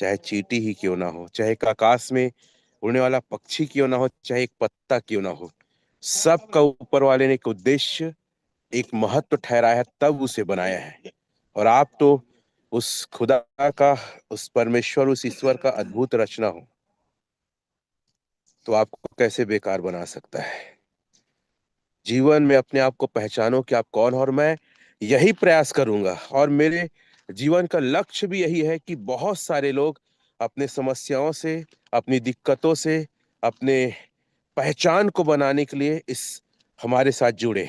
चाहे चींटी ही क्यों ना हो, चाहे एक आकाश में उड़ने वाला पक्षी क्यों ना हो, चाहे एक पत्ता क्यों ना हो, सबका ऊपर वाले ने एक उद्देश्य, एक महत्व ठहराया है, तब उसे बनाया है। और आप तो उस खुदा का, उस परमेश्वर, उस ईश्वर का अद्भुत रचना हो, तो आपको कैसे बेकार बना सकता है। जीवन में अपने आप को पहचानो कि आप कौन हो, और मैं यही प्रयास करूंगा, और मेरे जीवन का लक्ष्य भी यही है कि बहुत सारे लोग अपने समस्याओं से, अपनी दिक्कतों से, अपने पहचान को बनाने के लिए इस हमारे साथ जुड़े।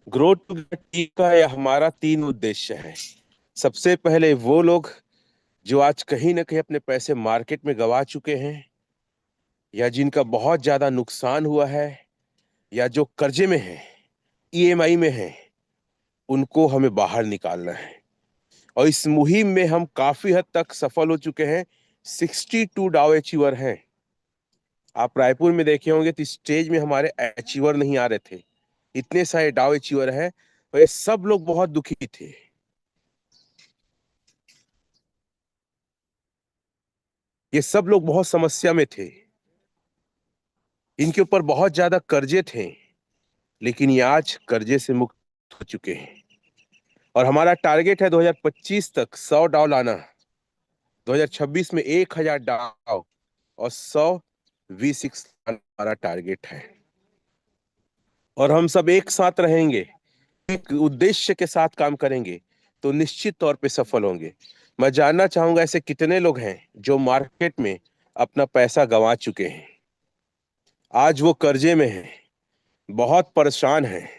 ग्रो टू टी का यह हमारा 3 उद्देश्य है। सबसे पहले वो लोग जो आज कहीं ना कहीं अपने पैसे मार्केट में गवा चुके हैं, या जिनका बहुत ज्यादा नुकसान हुआ है, या जो कर्जे में है, ईएमआई में है, उनको हमें बाहर निकालना है। और इस मुहिम में हम काफी हद तक सफल हो चुके हैं। 62 डाउ अचीवर हैं। आप रायपुर में देखे होंगे तो स्टेज में हमारे अचीवर नहीं आ रहे थे, इतने सारे डाउ अचीवर हैं, और ये सब लोग बहुत दुखी थे। ये सब लोग बहुत समस्या में थे, इनके ऊपर बहुत ज्यादा कर्जे थे, लेकिन ये आज कर्जे से मुक्त हो चुके हैं। और हमारा टारगेट है 2025 तक 100 डाउ लाना, 2026 में 1000 डाउ, और 100 V6 हमारा टारगेट है। और हम सब एक साथ रहेंगे, एक उद्देश्य के साथ काम करेंगे, तो निश्चित तौर पे सफल होंगे। मैं जानना चाहूंगा ऐसे कितने लोग हैं जो मार्केट में अपना पैसा गंवा चुके हैं, आज वो कर्जे में हैं, बहुत परेशान हैं।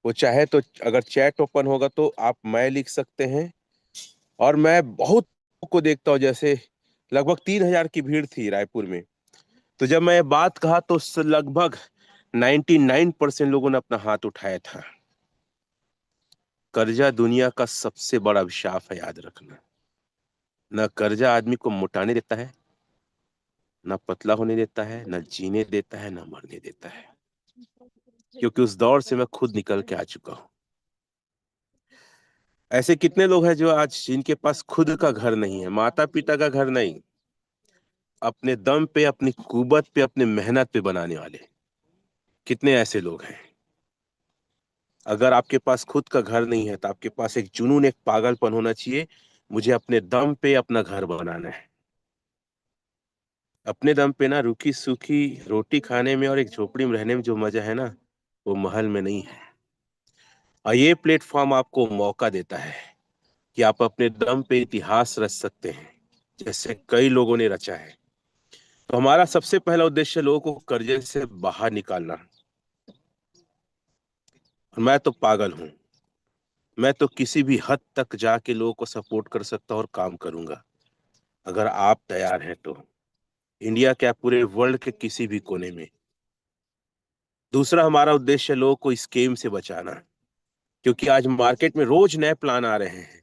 वो चाहे तो अगर चैट ओपन होगा तो आप मैं लिख सकते हैं। और मैं बहुत को देखता हूँ, जैसे लगभग 3000 की भीड़ थी रायपुर में, तो जब मैं ये बात कहा तो लगभग 99% लोगों ने अपना हाथ उठाया था। कर्जा दुनिया का सबसे बड़ा अभिशाप है, याद रखना। न कर्जा आदमी को मोटाने देता है, न पतला होने देता है, न जीने देता है, न मरने देता है, क्योंकि उस दौर से मैं खुद निकल के आ चुका हूं। ऐसे कितने लोग हैं जो आज जिनके पास खुद का घर नहीं है, माता पिता का घर नहीं, अपने दम पे, अपनी कुवत पे, अपने मेहनत पे बनाने वाले कितने ऐसे लोग हैं। अगर आपके पास खुद का घर नहीं है तो आपके पास एक जुनून, एक पागलपन होना चाहिए, मुझे अपने दम पे अपना घर बनाना है। अपने दम पे ना रूखी सूखी रोटी खाने में और एक झोपड़ी में रहने में जो मजा है ना, वो महल में नहीं है। और ये प्लेटफॉर्म आपको मौका देता है कि आप अपने दम पे इतिहास रच सकते हैं, जैसे कई लोगों ने रचा है। तो हमारा सबसे पहला उद्देश्य लोगों को कर्जे से बाहर निकालना। और मैं तो पागल हूं, मैं तो किसी भी हद तक जाके लोगों को सपोर्ट कर सकता हूं और काम करूंगा, अगर आप तैयार हैं तो। इंडिया क्या, पूरे वर्ल्ड के किसी भी कोने में। दूसरा हमारा उद्देश्य लोगों को स्कैम से बचाना, क्योंकि आज मार्केट में रोज नए प्लान आ रहे हैं,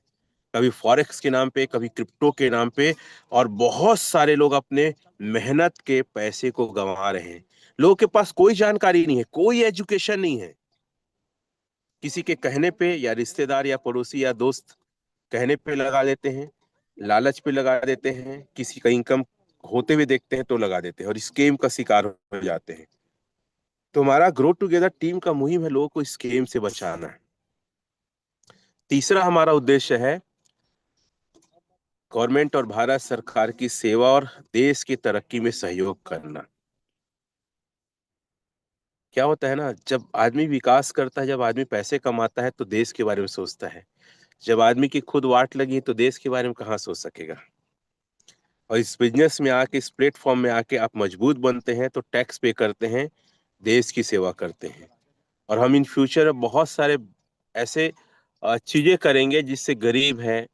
कभी फॉरेक्स के नाम पे, कभी क्रिप्टो के नाम पे, और बहुत सारे लोग अपने मेहनत के पैसे को गंवा रहे हैं। लोगों के पास कोई जानकारी नहीं है, कोई एजुकेशन नहीं है। किसी के कहने पे, या रिश्तेदार या पड़ोसी या दोस्त कहने पे लगा देते हैं, लालच पे लगा देते हैं, किसी का इनकम होते हुए देखते हैं तो लगा देते हैं, और स्कैम का शिकार हो जाते हैं। तो हमारा ग्रो टुगेदर टीम का मुहिम है लोगों को स्कैम से बचाना है। तीसरा हमारा उद्देश्य है गवर्नमेंट और भारत सरकार की सेवा और देश की तरक्की में सहयोग करना। क्या होता है ना, जब आदमी विकास करता है, जब आदमी पैसे कमाता है तो देश के बारे में सोचता है। जब आदमी की खुद वाट लगी है तो देश के बारे में कहाँ सोच सकेगा। और इस बिजनेस में आके, इस प्लेटफॉर्म में आके आप मजबूत बनते हैं तो टैक्स पे करते हैं, देश की सेवा करते हैं। और हम इन फ्यूचर में बहुत सारे ऐसे चीजें करेंगे जिससे गरीब है,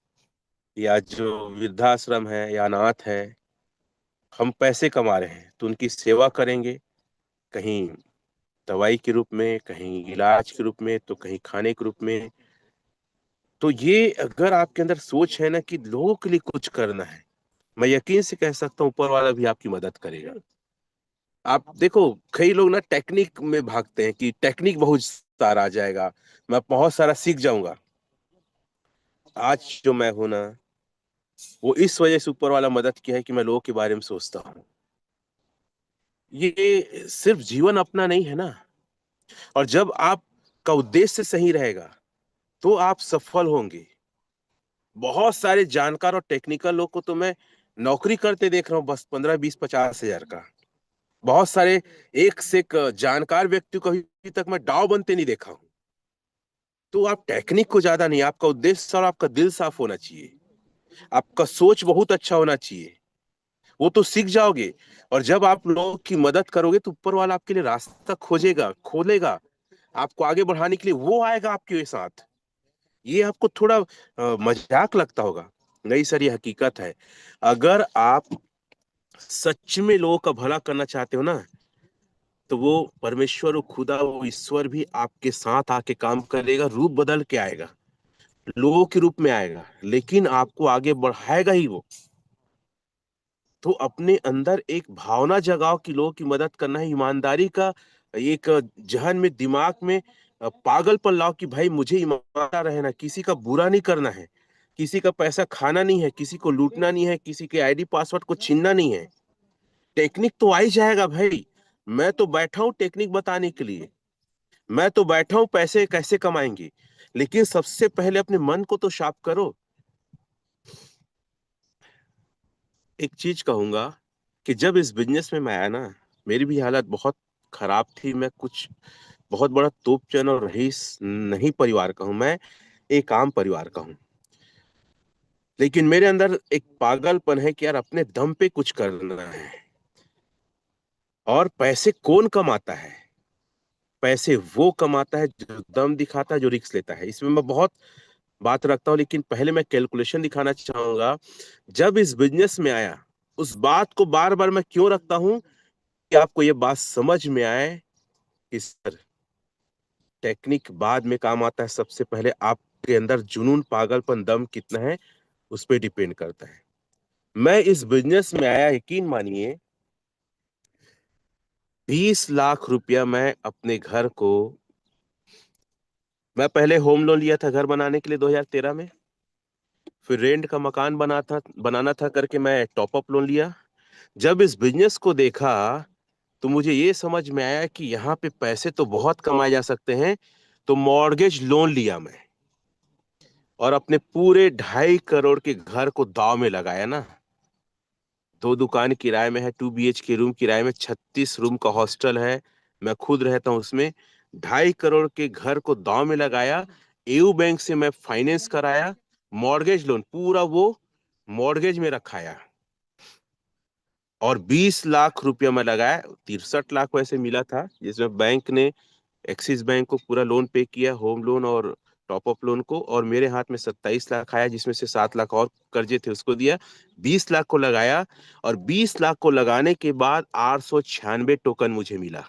या जो वृद्धाश्रम है, या अनाथ है, हम पैसे कमा रहे हैं तो उनकी सेवा करेंगे, कहीं दवाई के रूप में, कहीं इलाज के रूप में, तो कहीं खाने के रूप में। तो ये अगर आपके अंदर सोच है ना कि लोगों के लिए कुछ करना है, मैं यकीन से कह सकता हूँ ऊपर वाला भी आपकी मदद करेगा। आप देखो, कई लोग ना टेक्निक में भागते हैं कि टेक्निक बहुत सारा आ जाएगा, मैं बहुत सारा सीख जाऊंगा। आज जो मैं हूं ना, वो इस वजह से ऊपर वाला मदद किया है कि मैं लोगों के बारे में सोचता हूँ। ये सिर्फ जीवन अपना नहीं है ना। और जब आपका उद्देश्य सही रहेगा तो आप सफल होंगे। बहुत सारे जानकार और टेक्निकल लोग को तो मैं नौकरी करते देख रहा हूँ, बस 15, 20, 50 हजार का। बहुत सारे एक से एक जानकार व्यक्ति को अभी तक मैं डाव बनते नहीं देखा हूं। तो आप टेक्निक को ज्यादा नहीं, आपका उद्देश्य और आपका दिल साफ होना चाहिए। आपका सोच बहुत अच्छा होना चाहिए, वो तो सीख जाओगे। और जब आप लोगों की मदद करोगे तो ऊपर वाला आपके लिए रास्ता खोजेगा, खोलेगा, आपको आगे बढ़ाने के लिए वो आएगा आपके साथ। ये आपको थोड़ा मजाक लगता होगा, नहीं सर, ये हकीकत है। अगर आप सच में लोगों का भला करना चाहते हो ना, तो वो परमेश्वर, वो खुदा, वो ईश्वर भी आपके साथ आके काम करेगा, रूप बदल के आएगा, लोगों के रूप में आएगा, लेकिन आपको आगे बढ़ाएगा ही वो। तो अपने अंदर एक भावना जगाओ कि लोगों की मदद करना है, ईमानदारी का एक जहन में, दिमाग में पागलपन लाओ कि भाई मुझे ईमानदार रहना, किसी का बुरा नहीं करना है, किसी का पैसा खाना नहीं है, किसी को लूटना नहीं है, किसी के आईडी पासवर्ड को छीनना नहीं है। टेक्निक तो आ ही जाएगा भाई। मैं तो बैठा हूं टेक्निक बताने के लिए, मैं तो बैठा हूं पैसे कैसे कमाएंगे। लेकिन सबसे पहले अपने मन को तो साफ करो। एक चीज कहूंगा कि जब इस बिजनेस में मैं आया ना, मेरी भी हालत बहुत खराब थी। मैं कुछ बहुत बड़ा तोपचन और रईस नहीं परिवार का हूं, मैं एक आम परिवार का हूं। लेकिन मेरे अंदर एक पागलपन है कि यार अपने दम पे कुछ करना है। और पैसे कौन कमाता है? पैसे वो कमाता है जो दम दिखाता है, जो रिस्क लेता है। इसमें मैं बहुत बात रखता हूँ, लेकिन पहले मैं कैलकुलेशन दिखाना चाहूंगा। जब इस बिजनेस में आया, उस बात को बार बार मैं क्यों रखता हूं कि आपको ये बात समझ में आए कि सर, टेक्निक बाद में काम आता है, सबसे पहले आपके अंदर जुनून, पागलपन, दम कितना है उस पर डिपेंड करता है। मैं इस बिजनेस में आया, यकीन मानिए, 20 लाख रुपया मैं अपने घर को, मैं पहले होम लोन लिया था घर बनाने के लिए 2013 में। फिर रेंट का मकान बनाना था करके मैं टॉप अप लोन लिया। जब इस बिजनेस को देखा तो मुझे ये समझ में आया कि यहाँ पे पैसे तो बहुत कमाए जा सकते हैं। तो मॉर्गेज लोन लिया मैं, और अपने पूरे 2.5 करोड़ के घर को दाव में लगाया ना। 2 दुकान किराए में है, 2 BHK रूम किराए में, 36 रूम का हॉस्टल है, मैं खुद रहता हूँ उसमें। 2.5 करोड़ के घर को दाव में लगाया। एयू बैंक से मैं फाइनेंस कराया, मॉर्गेज लोन पूरा वो मॉर्गेज में रखाया, और 20 लाख रुपया मैं लगाया। 63 लाख वैसे मिला था, जिसमें बैंक ने, एक्सिस बैंक को पूरा लोन पे किया, होम लोन और टॉप अप लोन को, और मेरे हाथ में 27 लाख आया, जिसमें से 7 लाख और कर्जे थे उसको दिया। 20 लाख को लगाया, और 20 लाख को लगाने के बाद 896 टोकन मुझे मिला।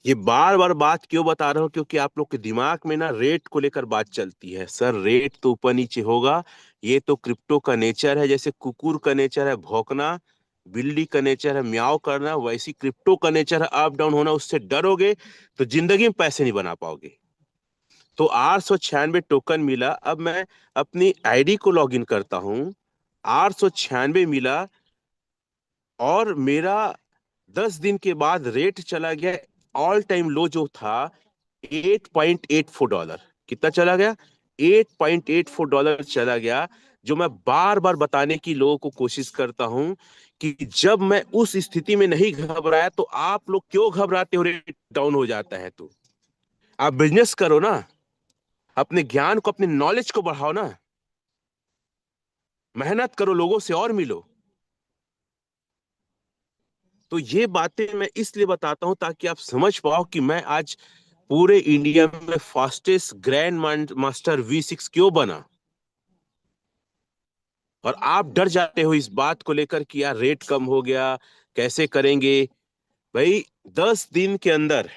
ये बार बार बात क्यों बता रहा हूं, क्योंकि आप लोग के दिमाग में ना रेट को लेकर बात चलती है। सर रेट तो ऊपर नीचे होगा, ये तो क्रिप्टो का नेचर है। जैसे कुकुर का नेचर है भौंकना, बिल्ली का नेचर है म्याऊ करना, वैसी क्रिप्टो का नेचर है अप डाउन होना। उससे डरोगे तो जिंदगी में पैसे नहीं बना पाओगे। तो 896 टोकन मिला। अब मैं अपनी आईडी को लॉगिन करता हूँ, 896 मिला, और मेरा 10 दिन के बाद रेट चला गया ऑल टाइम लो जो था, $8.84। कितना चला गया? $8.84 चला गया। जो मैं बार बार बताने की लोगों को कोशिश करता हूं कि जब मैं उस स्थिति में नहीं घबराया, तो आप लोग क्यों घबराते हो? रेट डाउन हो जाता है तो आप बिजनेस करो ना, अपने ज्ञान को, अपने नॉलेज को बढ़ाओ ना, मेहनत करो, लोगों से और मिलो। तो ये बातें मैं इसलिए बताता हूं ताकि आप समझ पाओ कि मैं आज पूरे इंडिया में फास्टेस्ट ग्रैंड मास्टर V6 क्यों बना। और आप डर जाते हो इस बात को लेकर कि यार रेट कम हो गया, कैसे करेंगे। भाई 10 दिन के अंदर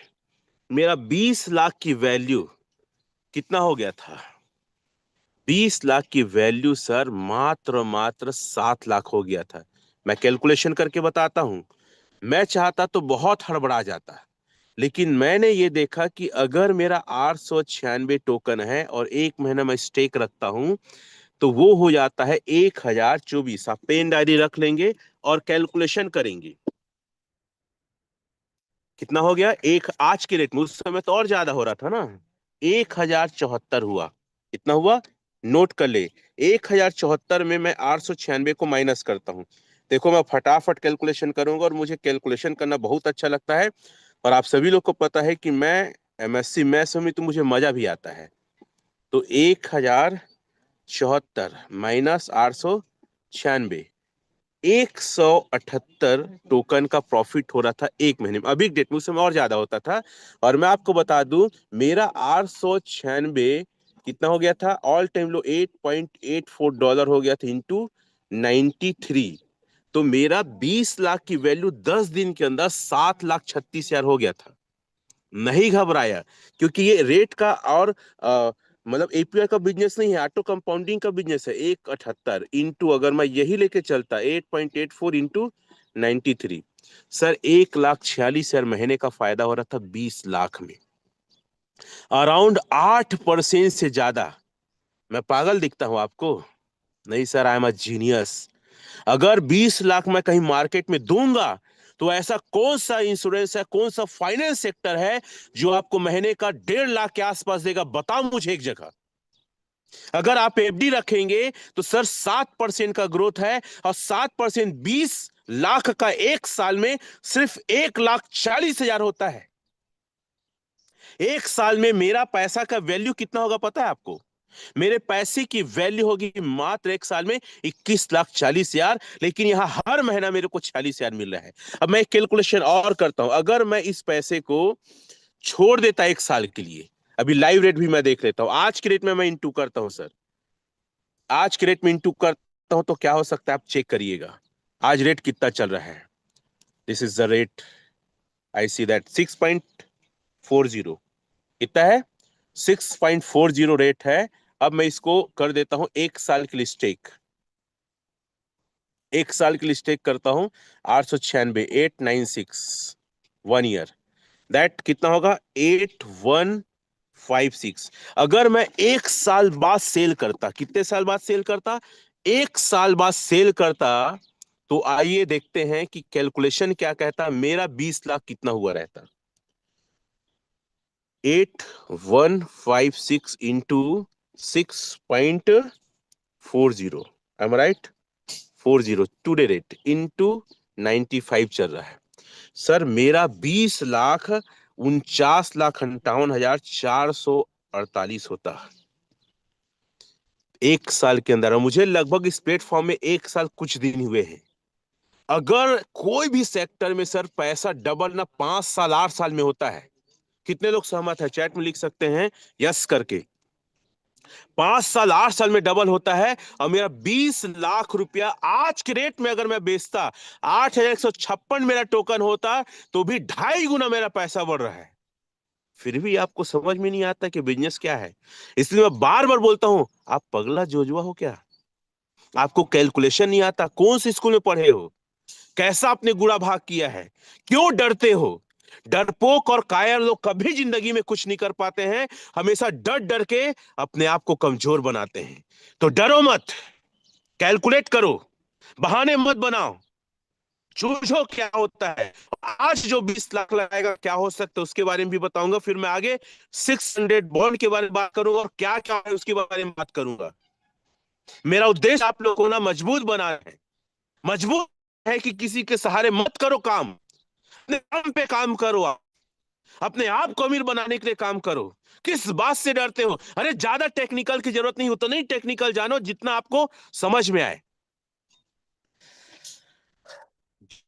मेरा 20 लाख की वैल्यू कितना हो गया था? 20 लाख की वैल्यू सर मात्र मात्र 7 लाख हो गया था। मैं कैलकुलेशन करके बताता हूं। मैं चाहता तो बहुत हड़बड़ा जाता, लेकिन मैंने ये देखा कि अगर मेरा 896 टोकन है और 1 महीना मैं स्टेक रखता हूं, तो वो हो जाता है 1024। आप पेन डायरी रख लेंगे और कैलकुलेशन करेंगे। कितना हो गया? एक आज के रेट में, उस समय तो और ज्यादा हो रहा था ना, 1074 हुआ। कितना हुआ? नोट कर ले। 1074 में मैं 896 को माइनस करता हूं। देखो मैं फटाफट कैलकुलेशन करूंगा, और मुझे कैलकुलेशन करना बहुत अच्छा लगता है। और आप सभी लोग को पता है कि मैं एमएससी मैथ्स में तो मुझे मजा भी आता है। तो 1074 माइनस 896, 178 टोकन का प्रॉफिट हो रहा था एक महीने में। अभी डेट में उस समय और ज्यादा होता था। और मैं आपको बता दूं, मेरा 896 कितना हो गया था? ऑल टाइम लो $8.84 हो गया था, इंटू 93। तो मेरा 20 लाख की वैल्यू 10 दिन के अंदर 7,36,000 हो गया था। नहीं घबराया, क्योंकि ये रेट का और मतलब एपीआई का बिजनेस नहीं है, ऑटो कंपाउंडिंग का बिजनेस है। 178 इंटू, अगर मैं यही लेके चलता 8.84 इंटू 93, सर 1,46,000 महीने का फायदा हो रहा था 20 लाख में, अराउंड 8% से ज्यादा। मैं पागल दिखता हूं आपको? नहीं sir, I am a genius. अगर 20 लाख मैं कहीं मार्केट में दूंगा, तो ऐसा कौन सा इंश्योरेंस है, कौन सा फाइनेंस सेक्टर है जो आपको महीने का 1.5 लाख के आसपास देगा? बताओ मुझे एक जगह। अगर आप एफडी रखेंगे तो सर 7% का ग्रोथ है, और 7% 20 लाख का एक साल में सिर्फ 1,40,000 होता है। एक साल में मेरा पैसा का वैल्यू कितना होगा पता है आपको? मेरे पैसे की वैल्यू होगी मात्र एक साल में 21,40,000, लेकिन यहां हर महीना मेरे को 46,000 मिल रहा है। अब मैं कैलकुलेशन और करता हूं, अगर मैं इस पैसे को छोड़ देता एक साल के लिए, अभी लाइव रेट भी मैं देख लेता हूं, आज के रेट में मैं इंटू करता हूं सर, आज के रेट में इंटू करता हूं तो क्या हो सकता है आप चेक करिएगा। आज रेट कितना चल रहा है? This is the rate, I see that 6.40। कितना है? 6.40 रेट है। अब मैं इसको कर देता हूं एक साल के लिए स्टेक, एक साल के लिए स्टेक करता हूं। 896, 1 ईयर, दैट कितना होगा? 8156। अगर मैं एक साल बाद सेल करता, कितने साल बाद सेल करता? एक साल बाद सेल करता, तो आइए देखते हैं कि कैलकुलेशन क्या कहता, मेरा 20 लाख कितना हुआ रहता। 8156 into 6.40, am right? 40 today rate into 95 चल रहा है। सर मेरा 20,49,58,448 होता है एक साल के अंदर। और मुझे लगभग इस प्लेटफॉर्म में एक साल कुछ दिन हुए हैं। अगर कोई भी सेक्टर में सर पैसा डबल ना 5 साल 8 साल में होता है, कितने लोग सहमत है? चैट में लिख सकते हैं यस करके। 5 साल 8 साल में डबल होता है। और मेरा 20 लाख रुपया आज के रेट में अगर मैं बेचता, 8,156 मेरा टोकन होता, तो भी 2.5 गुना मेरा पैसा बढ़ रहा है। फिर भी आपको समझ में नहीं आता कि बिजनेस क्या है। इसलिए मैं बार बार बोलता हूं, आप पगला जोजुआ हो क्या? आपको कैलकुलेशन नहीं आता? कौन से स्कूल में पढ़े हो? कैसा आपने गुड़ा भाग किया है? क्यों डरते हो? डरपोक और कायर लोग कभी जिंदगी में कुछ नहीं कर पाते हैं, हमेशा डर डर के अपने आप को कमजोर बनाते हैं। तो डरो मत, कैलकुलेट करो, बहाने मत बनाओ, जूझो क्या होता है। आज जो 20 लाख लगाएगा क्या हो सकता है उसके बारे में भी बताऊंगा। फिर मैं आगे 600 बॉन्ड के बारे में बात करूंगा, और क्या क्या है उसके बारे में बात करूंगा। मेरा उद्देश्य आप लोगों को ना मजबूत बनाना है। मजबूत है कि किसी के सहारे मत करो काम, अपने काम पे काम करो। आप अपने आप को अमीर बनाने के लिए काम करो। किस बात से डरते हो? अरे ज्यादा टेक्निकल की जरूरत नहीं हो तो नहीं टेक्निकल जानो, जितना आपको समझ में आए।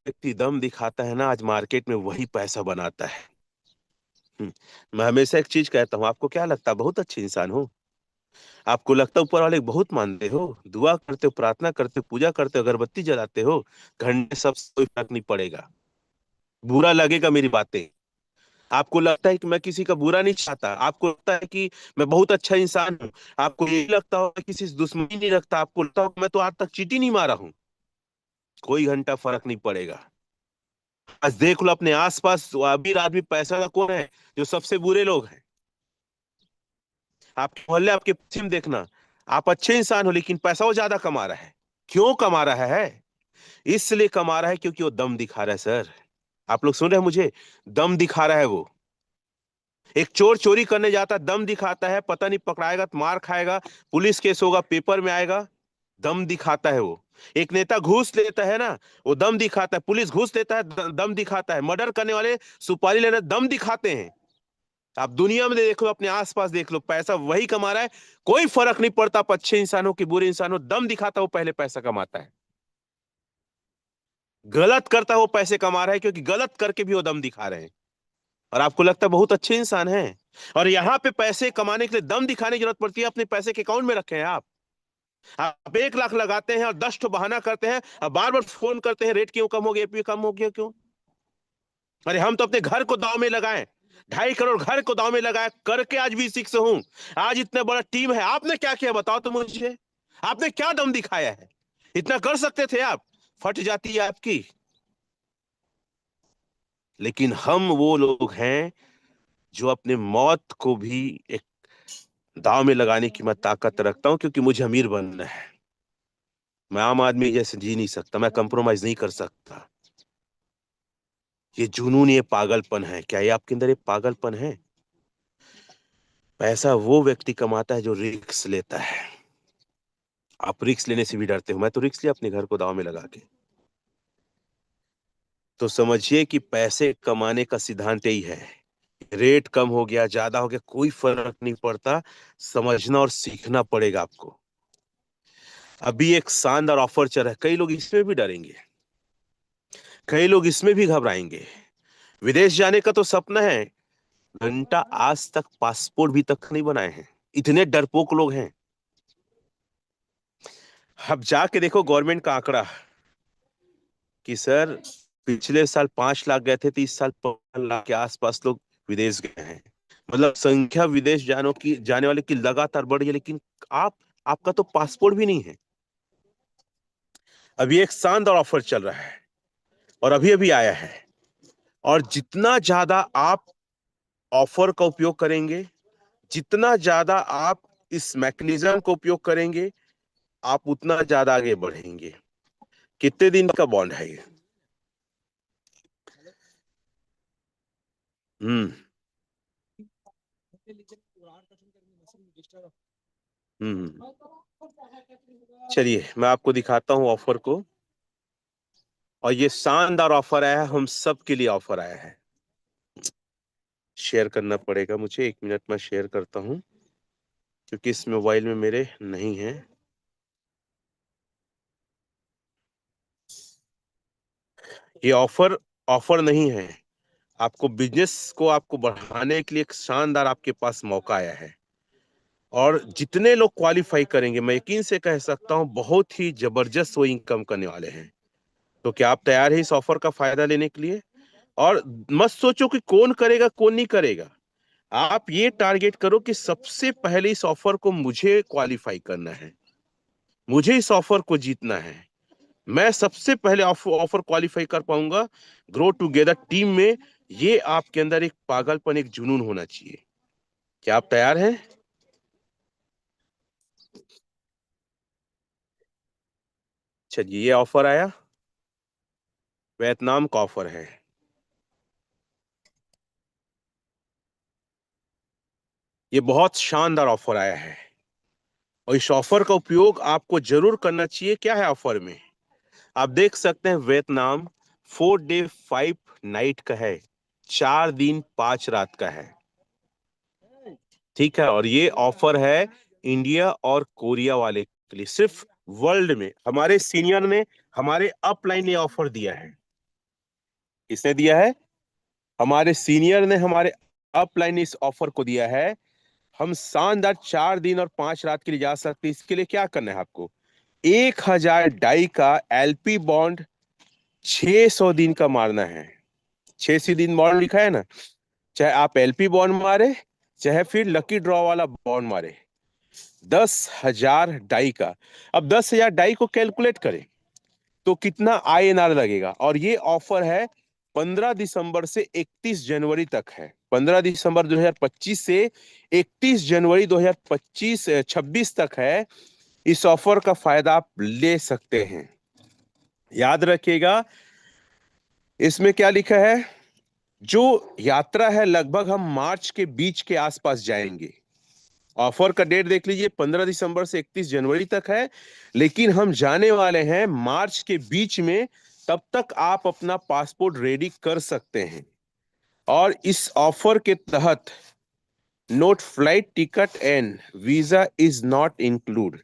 व्यक्ति दम दिखाता है ना, आज मार्केट में वही पैसा बनाता है। मैं हमेशा एक चीज कहता हूं, आपको क्या लगता है बहुत अच्छे इंसान हो? आपको लगता है ऊपर वाले को बहुत मानते हो, दुआ करते हो, प्रार्थना करते हो, पूजा करते हो, अगरबत्ती जलाते हो, घंटे सब कोई फर्क नहीं पड़ेगा। बुरा लगेगा मेरी बातें। आपको लगता है कि मैं किसी का बुरा नहीं चाहता, आपको लगता है कि मैं बहुत अच्छा इंसान हूं, आपको यही लगता हो किसी से दुश्मनी नहीं रखता, आपको लगता हो मैं तो आज तक चीटी नहीं मारा हूं, कोई घंटा फर्क नहीं पड़ेगा। आज देख लो अपने आसपास, वो अमीर आदमी पैसा का कौन है जो सबसे बुरे लोग हैं? आपके मोहल्ले, आपके पश्चिम देखना, आप अच्छे इंसान हो, लेकिन पैसा वो ज्यादा कमा रहा है। क्यों कमा रहा है? इसलिए कमा रहा है क्योंकि वो दम दिखा रहा है सर। आप लोग सुन रहे हैं मुझे? दम दिखा रहा है वो। एक चोर चोरी करने जाता है, दम दिखाता है, पता नहीं पकड़ाएगा तो मार खाएगा, पुलिस केस होगा, पेपर में आएगा, दम दिखाता है वो। एक नेता घूस लेता है ना, वो दम दिखाता है। पुलिस घूस लेता है, दम दिखाता है। मर्डर करने वाले सुपारी लेने दम दिखाते हैं। आप दुनिया में देख लो, अपने आसपास देख लो, पैसा वही कमा रहा है। कोई फर्क नहीं पड़ता आप अच्छे इंसान हो कि बुरे इंसान हो, दम दिखाता वो पहले पैसा कमाता है। गलत करता वो पैसे कमा रहा है, क्योंकि गलत करके भी वो दम दिखा रहे हैं। और आपको लगता है बहुत अच्छे इंसान हैं। और यहाँ पे पैसे कमाने के लिए दम दिखाने की जरूरत पड़ती है। अपने पैसे के अकाउंट में रखे हैं आप 1 लाख लगाते हैं और 10 ठो बहाना करते हैं, और बार बार फोन करते हैं, रेट क्यों कम हो गया, क्यों कम हो गया, क्यों? अरे हम तो अपने घर को दांव में लगाए, 2.5 करोड़ घर को दांव में लगाए करके आज भी सिक्स हूं। आज इतना बड़ा टीम है, आपने क्या किया बताओ तो मुझे। आपने क्या दम दिखाया है? इतना कर सकते थे आप। फट जाती है आपकी। लेकिन हम वो लोग हैं जो अपने मौत को भी एक दांव में लगाने की मैं ताकत रखता हूं, क्योंकि मुझे अमीर बनना है। मैं आम आदमी जैसे जी नहीं सकता, मैं कंप्रोमाइज नहीं कर सकता। ये जुनून, ये पागलपन है। क्या ये आपके अंदर ये पागलपन है? पैसा वो व्यक्ति कमाता है जो रिस्क लेता है। आप रिस्क लेने से भी डरते हो। मैं तो रिस्क लिया अपने घर को दांव में लगा के। तो समझिए कि पैसे कमाने का सिद्धांत यही है। रेट कम हो गया, ज्यादा हो गया, कोई फर्क नहीं पड़ता। समझना और सीखना पड़ेगा आपको। अभी एक शानदार ऑफर चल रहा है, कई लोग इसमें भी डरेंगे, कई लोग इसमें भी घबराएंगे। विदेश जाने का तो सपना है, घंटा आज तक पासपोर्ट भी तक नहीं बनाए हैं। इतने डरपोक लोग हैं। अब जाके देखो गवर्नमेंट का आंकड़ा कि सर पिछले साल 5 लाख गए थे, तो इस साल 5 लाख के आसपास लोग विदेश गए हैं। मतलब संख्या विदेश जाने वाले की लगातार बढ़ रही है, लेकिन आप आपका तो पासपोर्ट भी नहीं है। अभी एक शानदार ऑफर चल रहा है, और अभी अभी आया है। और जितना ज्यादा आप ऑफर का उपयोग करेंगे, जितना ज्यादा आप इस मैकेनिज्म का उपयोग करेंगे, आप उतना ज्यादा आगे बढ़ेंगे। कितने दिन का बॉन्ड है ये? हम्म। हम्म। चलिए मैं आपको दिखाता हूँ ऑफर को। और ये शानदार ऑफर आया है, हम सब के लिए ऑफर आया है। शेयर करना पड़ेगा मुझे, 1 मिनट में शेयर करता हूँ, क्योंकि इस मोबाइल में मेरे नहीं है। ये ऑफर ऑफर नहीं है। आपको बिजनेस को आपको बढ़ाने के लिए एक शानदार आपके पास मौका आया है। और जितने लोग क्वालिफाई करेंगे, मैं यकीन से कह सकता हूं बहुत ही जबरदस्त वो इनकम करने वाले हैं। तो क्या आप तैयार हैं इस ऑफर का फायदा लेने के लिए? और मत सोचो कि कौन करेगा कौन नहीं करेगा। आप ये टारगेट करो कि सबसे पहले इस ऑफर को मुझे क्वालिफाई करना है, मुझे इस ऑफर को जीतना है। मैं सबसे पहले ऑफर क्वालिफाई कर पाऊंगा। ग्रो टुगेदर टीम में ये आपके अंदर एक पागलपन, एक जुनून होना चाहिए। क्या आप तैयार हैं? चलिए ये ऑफर आया, वियतनाम का ऑफर है। ये बहुत शानदार ऑफर आया है, और इस ऑफर का उपयोग आपको जरूर करना चाहिए। क्या है ऑफर में? आप देख सकते हैं वियतनाम 4 डे 5 नाइट का है, 4 दिन 5 रात का है। ठीक है, और ये ऑफर है इंडिया और कोरिया वाले के लिए सिर्फ। वर्ल्ड में हमारे सीनियर ने, हमारे अपलाइन ने ऑफर दिया है। किसने दिया है? हमारे सीनियर ने, हमारे अपलाइन ने इस ऑफर को दिया है। हम शानदार 4 दिन और 5 रात के लिए जा सकते हैं। इसके लिए क्या करना है आपको? 1,000 डाई का एलपी बॉन्ड 600 दिन का मारना है। 600 दिन बॉन्ड लिखा है ना, चाहे आप एलपी बॉन्ड मारे, चाहे फिर लकी ड्रॉ वाला बॉन्ड मारे। 10,000 डाई का। अब 10,000 डाई को कैलकुलेट करें तो कितना आईएनआर लगेगा। और ये ऑफर है 15 दिसंबर से 31 जनवरी तक है। 15 दिसंबर 2025 से 31 जनवरी 2025 26 तक है। इस ऑफर का फायदा आप ले सकते हैं। याद रखिएगा, इसमें क्या लिखा है, जो यात्रा है लगभग हम मार्च के बीच के आसपास जाएंगे। ऑफर का डेट देख लीजिए, 15 दिसंबर से 31 जनवरी तक है, लेकिन हम जाने वाले हैं मार्च के बीच में। तब तक आप अपना पासपोर्ट रेडी कर सकते हैं। और इस ऑफर के तहत note flight ticket and visa is not include.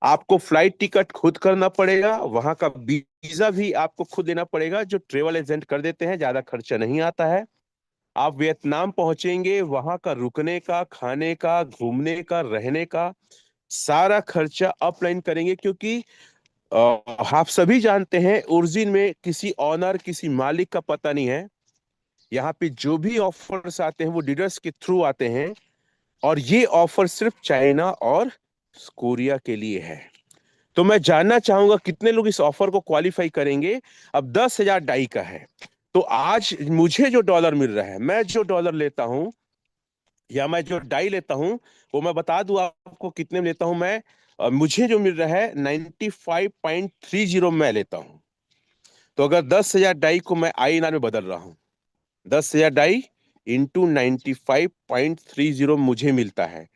आपको फ्लाइट टिकट खुद करना पड़ेगा, वहां का वीजा भी आपको खुद लेना पड़ेगा, जो ट्रेवल एजेंट कर देते हैं, ज्यादा खर्चा नहीं आता है। आप वियतनाम पहुंचेंगे, वहां का रुकने का, खाने का, घूमने का, रहने का सारा खर्चा अपलाइन करेंगे, क्योंकि अ, आप सभी जानते हैं ओरिजिन में किसी ऑनर, किसी मालिक का पता नहीं है। यहाँ पे जो भी ऑफर्स आते हैं वो डीलर्स के थ्रू आते हैं, और ये ऑफर सिर्फ चाइना और कोरिया के लिए है। तो मैं जानना चाहूंगा कितने लोग इस ऑफर को क्वालिफाई करेंगे। अब 10,000 डाई का है, तो आज मुझे जो डॉलर मिल रहा है, मैं जो डॉलर लेता हूं या मैं जो डाई लेता हूं, वो मैं बता दूं आपको कितने में लेता हूं मैं। मुझे जो मिल रहा है 95.30 मैं लेता हूं। तो अगर 10,000 डाई को मैं INR में बदल रहा हूं, 10,000 डाई इंटू 95.30 मुझे मिलता है।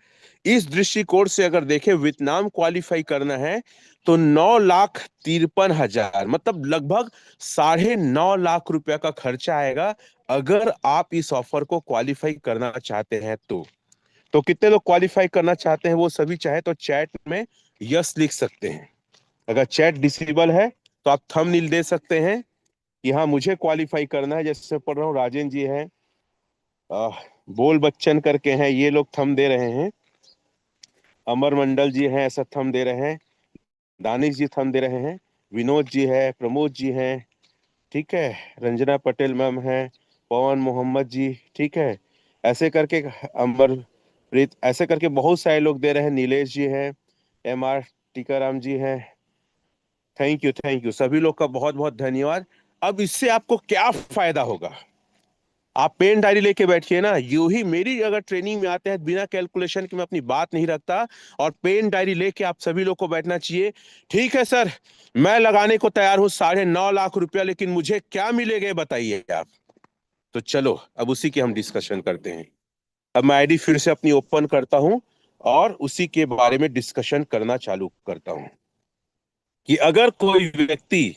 इस दृष्टिकोण से अगर देखें, वियतनाम क्वालिफाई करना है तो 9,53,000, मतलब लगभग 9.5 लाख रुपया का खर्चा आएगा, अगर आप इस ऑफर को क्वालिफाई करना चाहते हैं तो कितने लोग क्वालिफाई करना चाहते हैं, वो सभी चाहे तो चैट में यस लिख सकते हैं। अगर चैट डिसेबल है तो आप थंबनेल दे सकते हैं कि हाँ मुझे क्वालिफाई करना है। जैसे पढ़ रहा हूँ, राजेंद्र जी हैं, बोल बच्चन करके हैं, ये लोग थंब दे रहे हैं। अमर मंडल जी हैं, ऐसा थंब दे रहे हैं। दानिश जी थंब दे रहे हैं। विनोद जी है, प्रमोद जी हैं, ठीक है, रंजना पटेल मैम है, पवन मोहम्मद जी, ठीक है, ऐसे करके अमर प्रीत, ऐसे करके बहुत सारे लोग दे रहे हैं। नीलेश जी हैं, MR टीकाराम जी हैं। थैंक यू, थैंक यू, सभी लोग का बहुत बहुत धन्यवाद। अब इससे आपको क्या फायदा होगा? आप पेन डायरी लेके बैठिए ना। यूं ही मेरी अगर ट्रेनिंग में आते हैं, बिना कैलकुलेशन के मैं अपनी बात नहीं रखता, और पेन डायरी लेके आप सभी लोग को बैठना चाहिए। ठीक है सर, मैं लगाने को तैयार हूं 9.5 लाख रुपया, लेकिन मुझे क्या मिलेगा ये बताइए आप। तो चलो अब उसी की हम डिस्कशन करते हैं। अब मैं आईडी फिर से अपनी ओपन करता हूं और उसी के बारे में डिस्कशन करना चालू करता हूं कि अगर कोई व्यक्ति,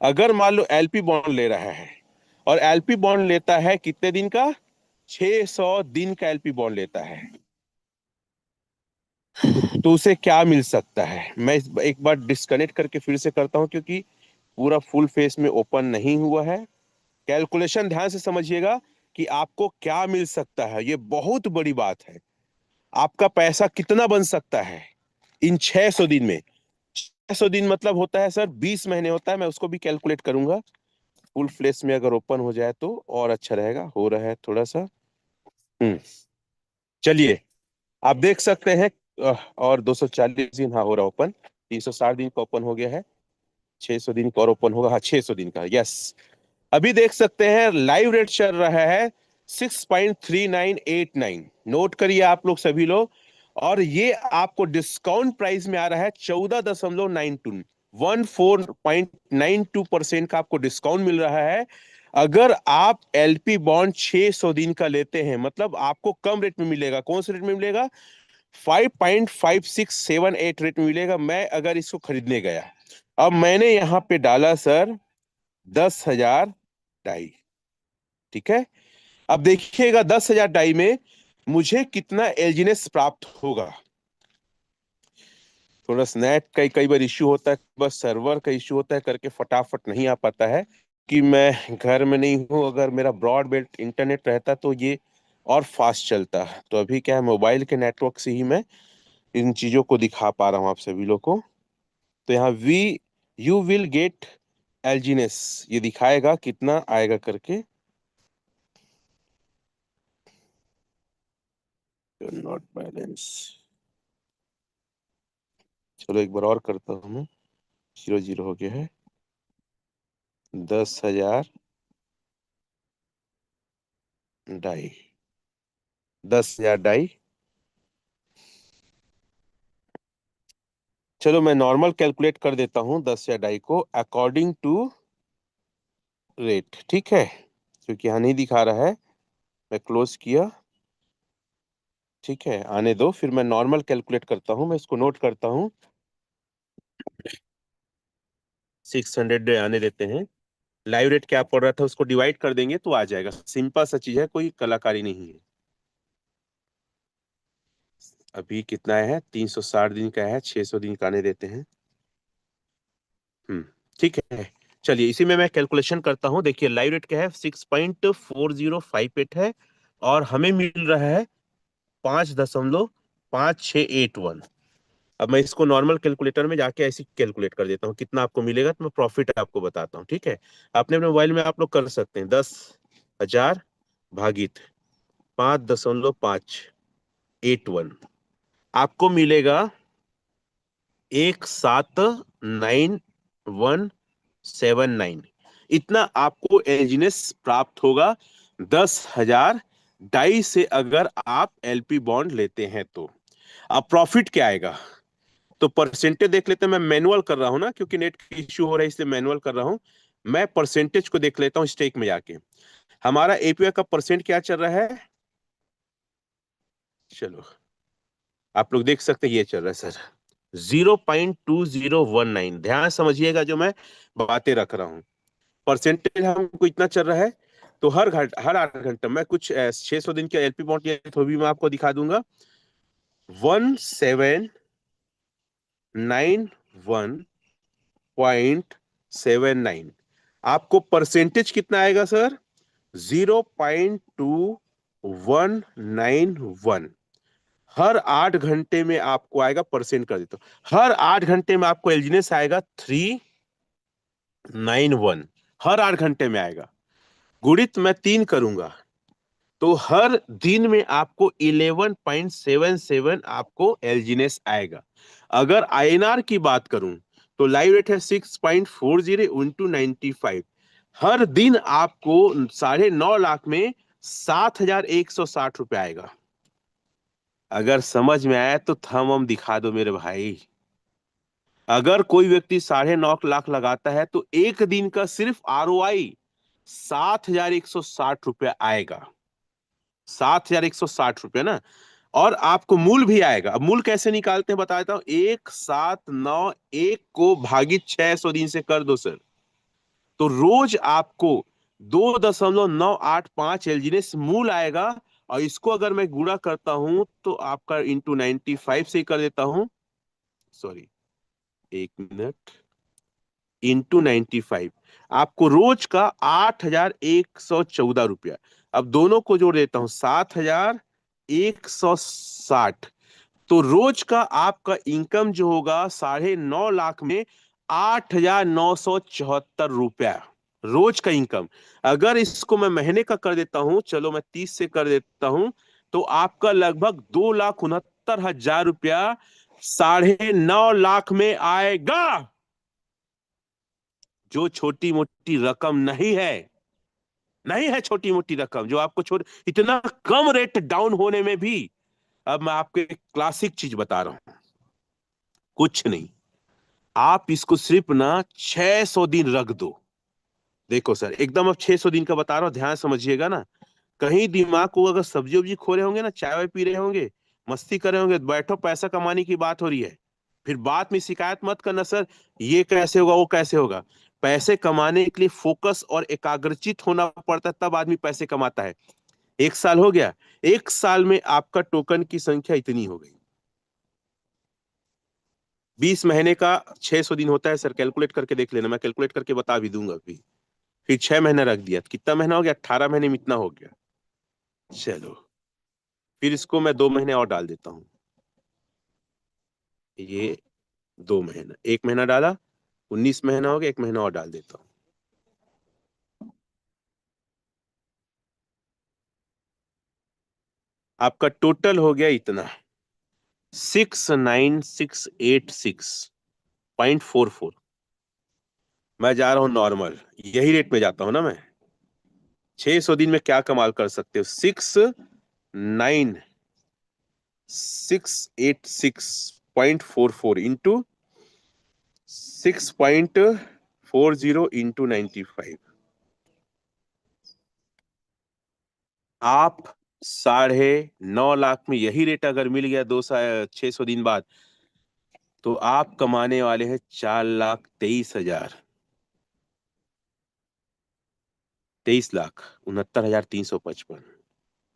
अगर मान लो एलपी बॉन्ड ले रहा है, और एलपी बॉन्ड लेता है कितने दिन का, 600 दिन का एलपी बॉन्ड लेता है, तो उसे क्या मिल सकता है। मैं एक बार डिस्कनेक्ट करके फिर से करता हूं, क्योंकि पूरा फुल फेस में ओपन नहीं हुआ है। कैलकुलेशन ध्यान से समझिएगा कि आपको क्या मिल सकता है, ये बहुत बड़ी बात है। आपका पैसा कितना बन सकता है इन 600 दिन में। 600 दिन मतलब होता है सर 20 महीने होता है। मैं उसको भी कैलकुलेट करूंगा। फुल फ्लेश में अगर ओपन हो जाए तो और अच्छा रहेगा। हो रहा है थोड़ा सा। चलिए, आप देख सकते हैं, और 240 दिन, हाँ हो रहा ओपन। 360 दिन का ओपन हो गया है। 600 दिन का और ओपन होगा, हाँ 600 दिन का, यस। अभी देख सकते हैं लाइव रेट चल रहा है 6.3989। नोट करिए आप लोग सभी लोग। और ये आपको डिस्काउंट प्राइस में आ रहा है 14.92% का आपको डिस्काउंट मिल रहा है। अगर आप एलपी बॉन्ड 600 दिन का लेते हैं, मतलब आपको कम रेट में मिलेगा। कौन से रेट में मिलेगा? 5.5678 रेट में मिलेगा। मैं अगर इसको खरीदने गया, अब मैंने यहां पे डाला सर 10,000 डाई, ठीक है। अब देखिएगा 10,000 डाई में मुझे कितना एलजीनेस प्राप्त होगा। थोड़ा स्नैट का कई बार इश्यू होता है, बस सर्वर का इश्यू होता है करके फटाफट नहीं आ पाता है, कि मैं घर में नहीं हूं। अगर मेरा ब्रॉडबैंड इंटरनेट रहता तो ये और फास्ट चलता। तो अभी क्या है, मोबाइल के नेटवर्क से ही मैं इन चीजों को दिखा पा रहा हूं आप सभी लोग को। तो यहाँ वी यू विल गेट एलजीनेस, ये दिखाएगा कितना आएगा करके। नॉट बैलेंस, चलो एक बार और करता हूँ मैं। 0 0 हो गया है। 10,000 डाई, 10,000 डाई। चलो मैं नॉर्मल कैलकुलेट कर देता हूँ 10,000 डाई को अकॉर्डिंग टू रेट, ठीक है, क्योंकि यहाँ नहीं दिखा रहा है। मैं क्लोज किया, ठीक है, आने दो, फिर मैं नॉर्मल कैलकुलेट करता हूँ, मैं इसको नोट करता हूँ। 600 आने देते हैं। लाइव रेट क्या पड़ रहा था उसको डिवाइड कर देंगे तो आ जाएगा, सिंपल सा चीज है, कोई कलाकारी नहीं है। अभी कितना है, 360 दिन का है, 600 दिन का आने देते हैं। हम्म, ठीक है। चलिए इसी में मैं कैलकुलेशन करता हूँ। देखिए लाइव रेट क्या है, 6.4058 है, और हमें मिल रहा है 5.5681। अब मैं इसको नॉर्मल कैलकुलेटर में जाके ऐसे कैलकुलेट कर देता हूँ, कितना आपको मिलेगा, तो मैं प्रॉफिट आपको बताता हूँ, ठीक है। अपने अपने मोबाइल में आप लोग कर सकते हैं, 10,000 भागित 5.581, आपको मिलेगा 179179। इतना आपको एलजीनेस प्राप्त होगा 10,000 डाई से, अगर आप एलपी बॉन्ड लेते हैं तो। अब प्रॉफिट क्या आएगा, तो परसेंटेज देख लेते हैं। मैं मैनुअल कर रहा हूं ना, क्योंकि नेट की इश्यू हो रहा है, इसलिए मैनुअल कर रहा हूं। मैं परसेंटेज को देख लेता हूं स्टेक में जाके। हमारा एपीआई का परसेंट क्या चल रहा है, चलो आप लोग देख सकते हैं, ये चल रहा है सर 0.2019। ध्यान समझिएगा जो मैं बातें रख रहा हूँ। परसेंटेज हमको इतना चल रहा है, तो हर 8 घंटे में कुछ 600 दिन के एलपी बॉन्ड या तो भी मैं आपको दिखा दूंगा। 1791.79, आपको परसेंटेज कितना आएगा सर, 0.2191। हर 8 घंटे में आपको आएगा, परसेंट कर देता हूं, हर 8 घंटे में आपको एलजीनेस आएगा 391। हर 8 घंटे में आएगा, गुणित मैं 3 करूंगा, तो हर दिन में आपको 11.77 आपको एलजीनेस आएगा। अगर आईएनआर की बात करूं, तो लाइव रेट है 6.40 इंटू 95। हर दिन आपको 9.5 लाख में 7,160 रुपए आएगा। अगर समझ में आया तो थम हम दिखा दो मेरे भाई। अगर कोई व्यक्ति 9.5 लाख लगाता है तो एक दिन का सिर्फ आरओआई 7,160 रुपया आएगा। 7,160 रुपया ना। और आपको मूल भी आएगा। अब मूल कैसे निकालते हैं बताता हूं, 1,791 को भागित 600 दिन से कर दो सर, तो रोज आपको 2.985 एलजीनेस मूल आएगा। और इसको अगर मैं गुणा करता हूं तो आपका इंटू 95 से ही कर देता हूं, सॉरी, 1 मिनट, इंटू 95, आपको रोज का 8,114 रुपया। अब दोनों को जोड़ देता हूं, 7,160, तो रोज का आपका इनकम जो होगा 9.5 लाख में 8,974 रुपया रोज का इनकम। अगर इसको मैं महीने का कर देता हूं, चलो मैं 30 से कर देता हूं, तो आपका लगभग 2,69,000 रुपया 9.5 लाख में आएगा, जो छोटी मोटी रकम नहीं है। नहीं है छोटी मोटी रकम जो आपको छोड़, इतना कम रेट डाउन होने में भी। अब मैं आपको एक क्लासिक चीज बता रहा हूं, कुछ नहीं, आप इसको सिर्फ ना 600 दिन रख दो। देखो सर, एकदम अब 600 दिन का बता रहा हूं, ध्यान समझिएगा ना। कहीं दिमाग को अगर सब्जी वब्जी खो रहे होंगे ना, चाय वाय पी रहे होंगे, मस्ती कर रहे होंगे, तो बैठो, पैसा कमाने की बात हो रही है। फिर बात में शिकायत मत करना सर, ये कैसे होगा वो कैसे होगा। पैसे कमाने के लिए फोकस और एकाग्रचित होना पड़ता है, तब आदमी पैसे कमाता है। 1 साल हो गया, 1 साल में आपका टोकन की संख्या इतनी हो गई। 20 महीने का 600 दिन होता है सर, कैलकुलेट करके देख लेना, मैं कैलकुलेट करके बता भी दूंगा अभी। फिर 6 महीना रख दिया, तो कितना महीना हो गया, 18 महीने में इतना हो गया। चलो फिर इसको मैं 2 महीने और डाल देता हूँ। ये 2 महीना, 1 महीना डाला, 19 महीना हो गया, 1 महीना और डाल देता हूँ। आपका टोटल हो गया इतना, 69686.44। मैं जा रहा हूँ नॉर्मल, यही रेट में जाता हूँ ना मैं। 600 दिन में क्या कमाल कर सकते हो? 69686.44 इंटू 6.40 इंटू 95। आप 9.5 लाख में यही रेट अगर मिल गया 600 दिन बाद, तो आप कमाने वाले हैं 4,23,000। 23,69,355।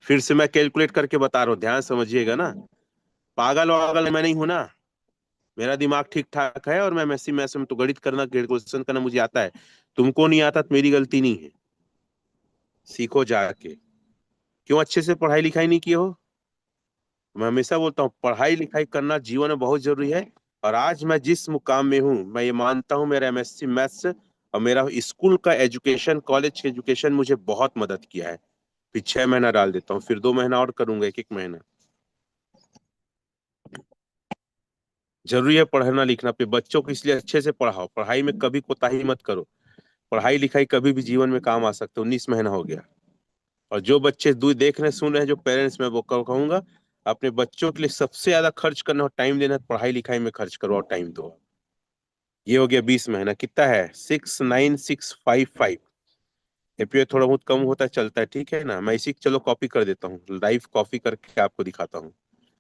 फिर से मैं कैलकुलेट करके बता रहा हूँ, ध्यान समझिएगा ना। पागल वागल मैं नहीं हूं ना, मेरा दिमाग ठीक ठाक है, और मैं मैसी मैस में तो गणित करना, कैलकुलेशन करना मुझे आता है। तुमको नहीं आता तो मेरी गलती नहीं है, सीखो जाके। क्यों अच्छे से पढ़ाई लिखाई नहीं किए हो? मैं हमेशा बोलता हूँ पढ़ाई लिखाई करना जीवन में बहुत जरूरी है। और आज मैं जिस मुकाम में हूँ, मैं ये मानता हूँ मेरा एमएससी मैथ्स और मेरा स्कूल का एजुकेशन, कॉलेज के एजुकेशन मुझे बहुत मदद किया है। फिर 6 महीना डाल देता हूँ, फिर 2 महीना और करूंगा, एक एक महीना। जरूरी है पढ़ना लिखना। पे बच्चों को इसलिए अच्छे से पढ़ाओ, पढ़ाई में कभी कोताही मत करो। पढ़ाई लिखाई कभी भी जीवन में काम आ सकता है। 19 महीना हो गया, और जो बच्चे दूर देख रहे सुन रहे हैं, जो पेरेंट्स, मैं वो कहूंगा अपने बच्चों के लिए सबसे ज्यादा खर्च करना और टाइम देना, पढ़ाई लिखाई में खर्च करो और टाइम दो। ये हो गया 20 महीना, कितना है? 69655। एपीआई थोड़ा बहुत कम होता है, चलता है, ठीक है ना। मैं इसी चलो कॉपी कर देता हूँ, लाइव कॉपी करके आपको दिखाता हूँ,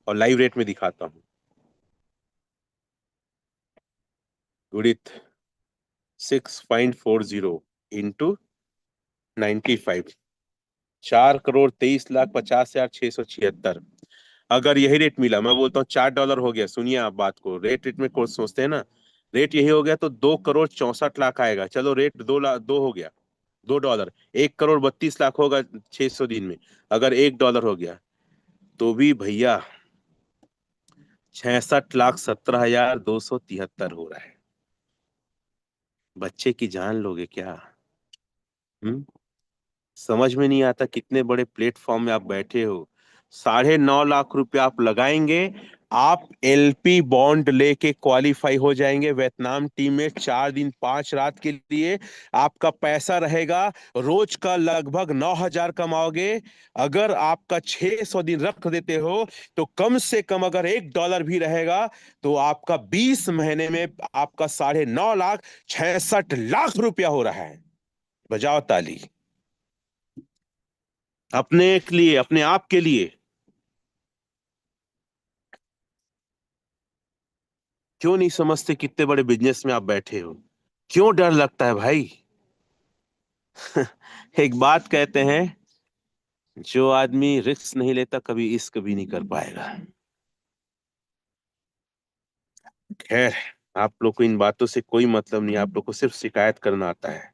और लाइव रेट में दिखाता हूँ। गुणित 6.40 इंटू 95, 4,23,50,676। अगर यही रेट मिला, मैं बोलता हूँ $4 हो गया, सुनिए आप बात को, रेट रेट में कोर्स सोचते हैं ना, रेट यही हो गया तो 2,64,00,000 आएगा। चलो रेट 2 लाख 2 हो गया, $2, 1,32,00,000 होगा 600 दिन में। अगर $1 हो गया तो भी भैया 66,17,273 हो रहा है। बच्चे की जान लोगे क्या? हम्म। समझ में नहीं आता कितने बड़े प्लेटफॉर्म में आप बैठे हो। 9.5 लाख रुपया आप लगाएंगे, आप एलपी बॉन्ड लेके क्वालिफाई हो जाएंगे वियतनाम टीम में 4 दिन 5 रात के लिए। आपका पैसा रहेगा रोज का लगभग 9,000 कमाओगे। अगर आपका 600 दिन रख देते हो, तो कम से कम अगर $1 भी रहेगा, तो आपका 20 महीने में आपका 9.5 लाख 66 लाख रुपया हो रहा है। बजाओ ताली अपने के लिए, अपने आप के लिए। क्यों नहीं समझते कितने बड़े बिजनेस में आप बैठे हो? क्यों डर लगता है भाई? एक बात कहते हैं, जो आदमी रिस्क नहीं लेता कभी इश्क भी नहीं कर पाएगा। खैर, आप लोग को इन बातों से कोई मतलब नहीं, आप लोग को सिर्फ शिकायत करना आता है।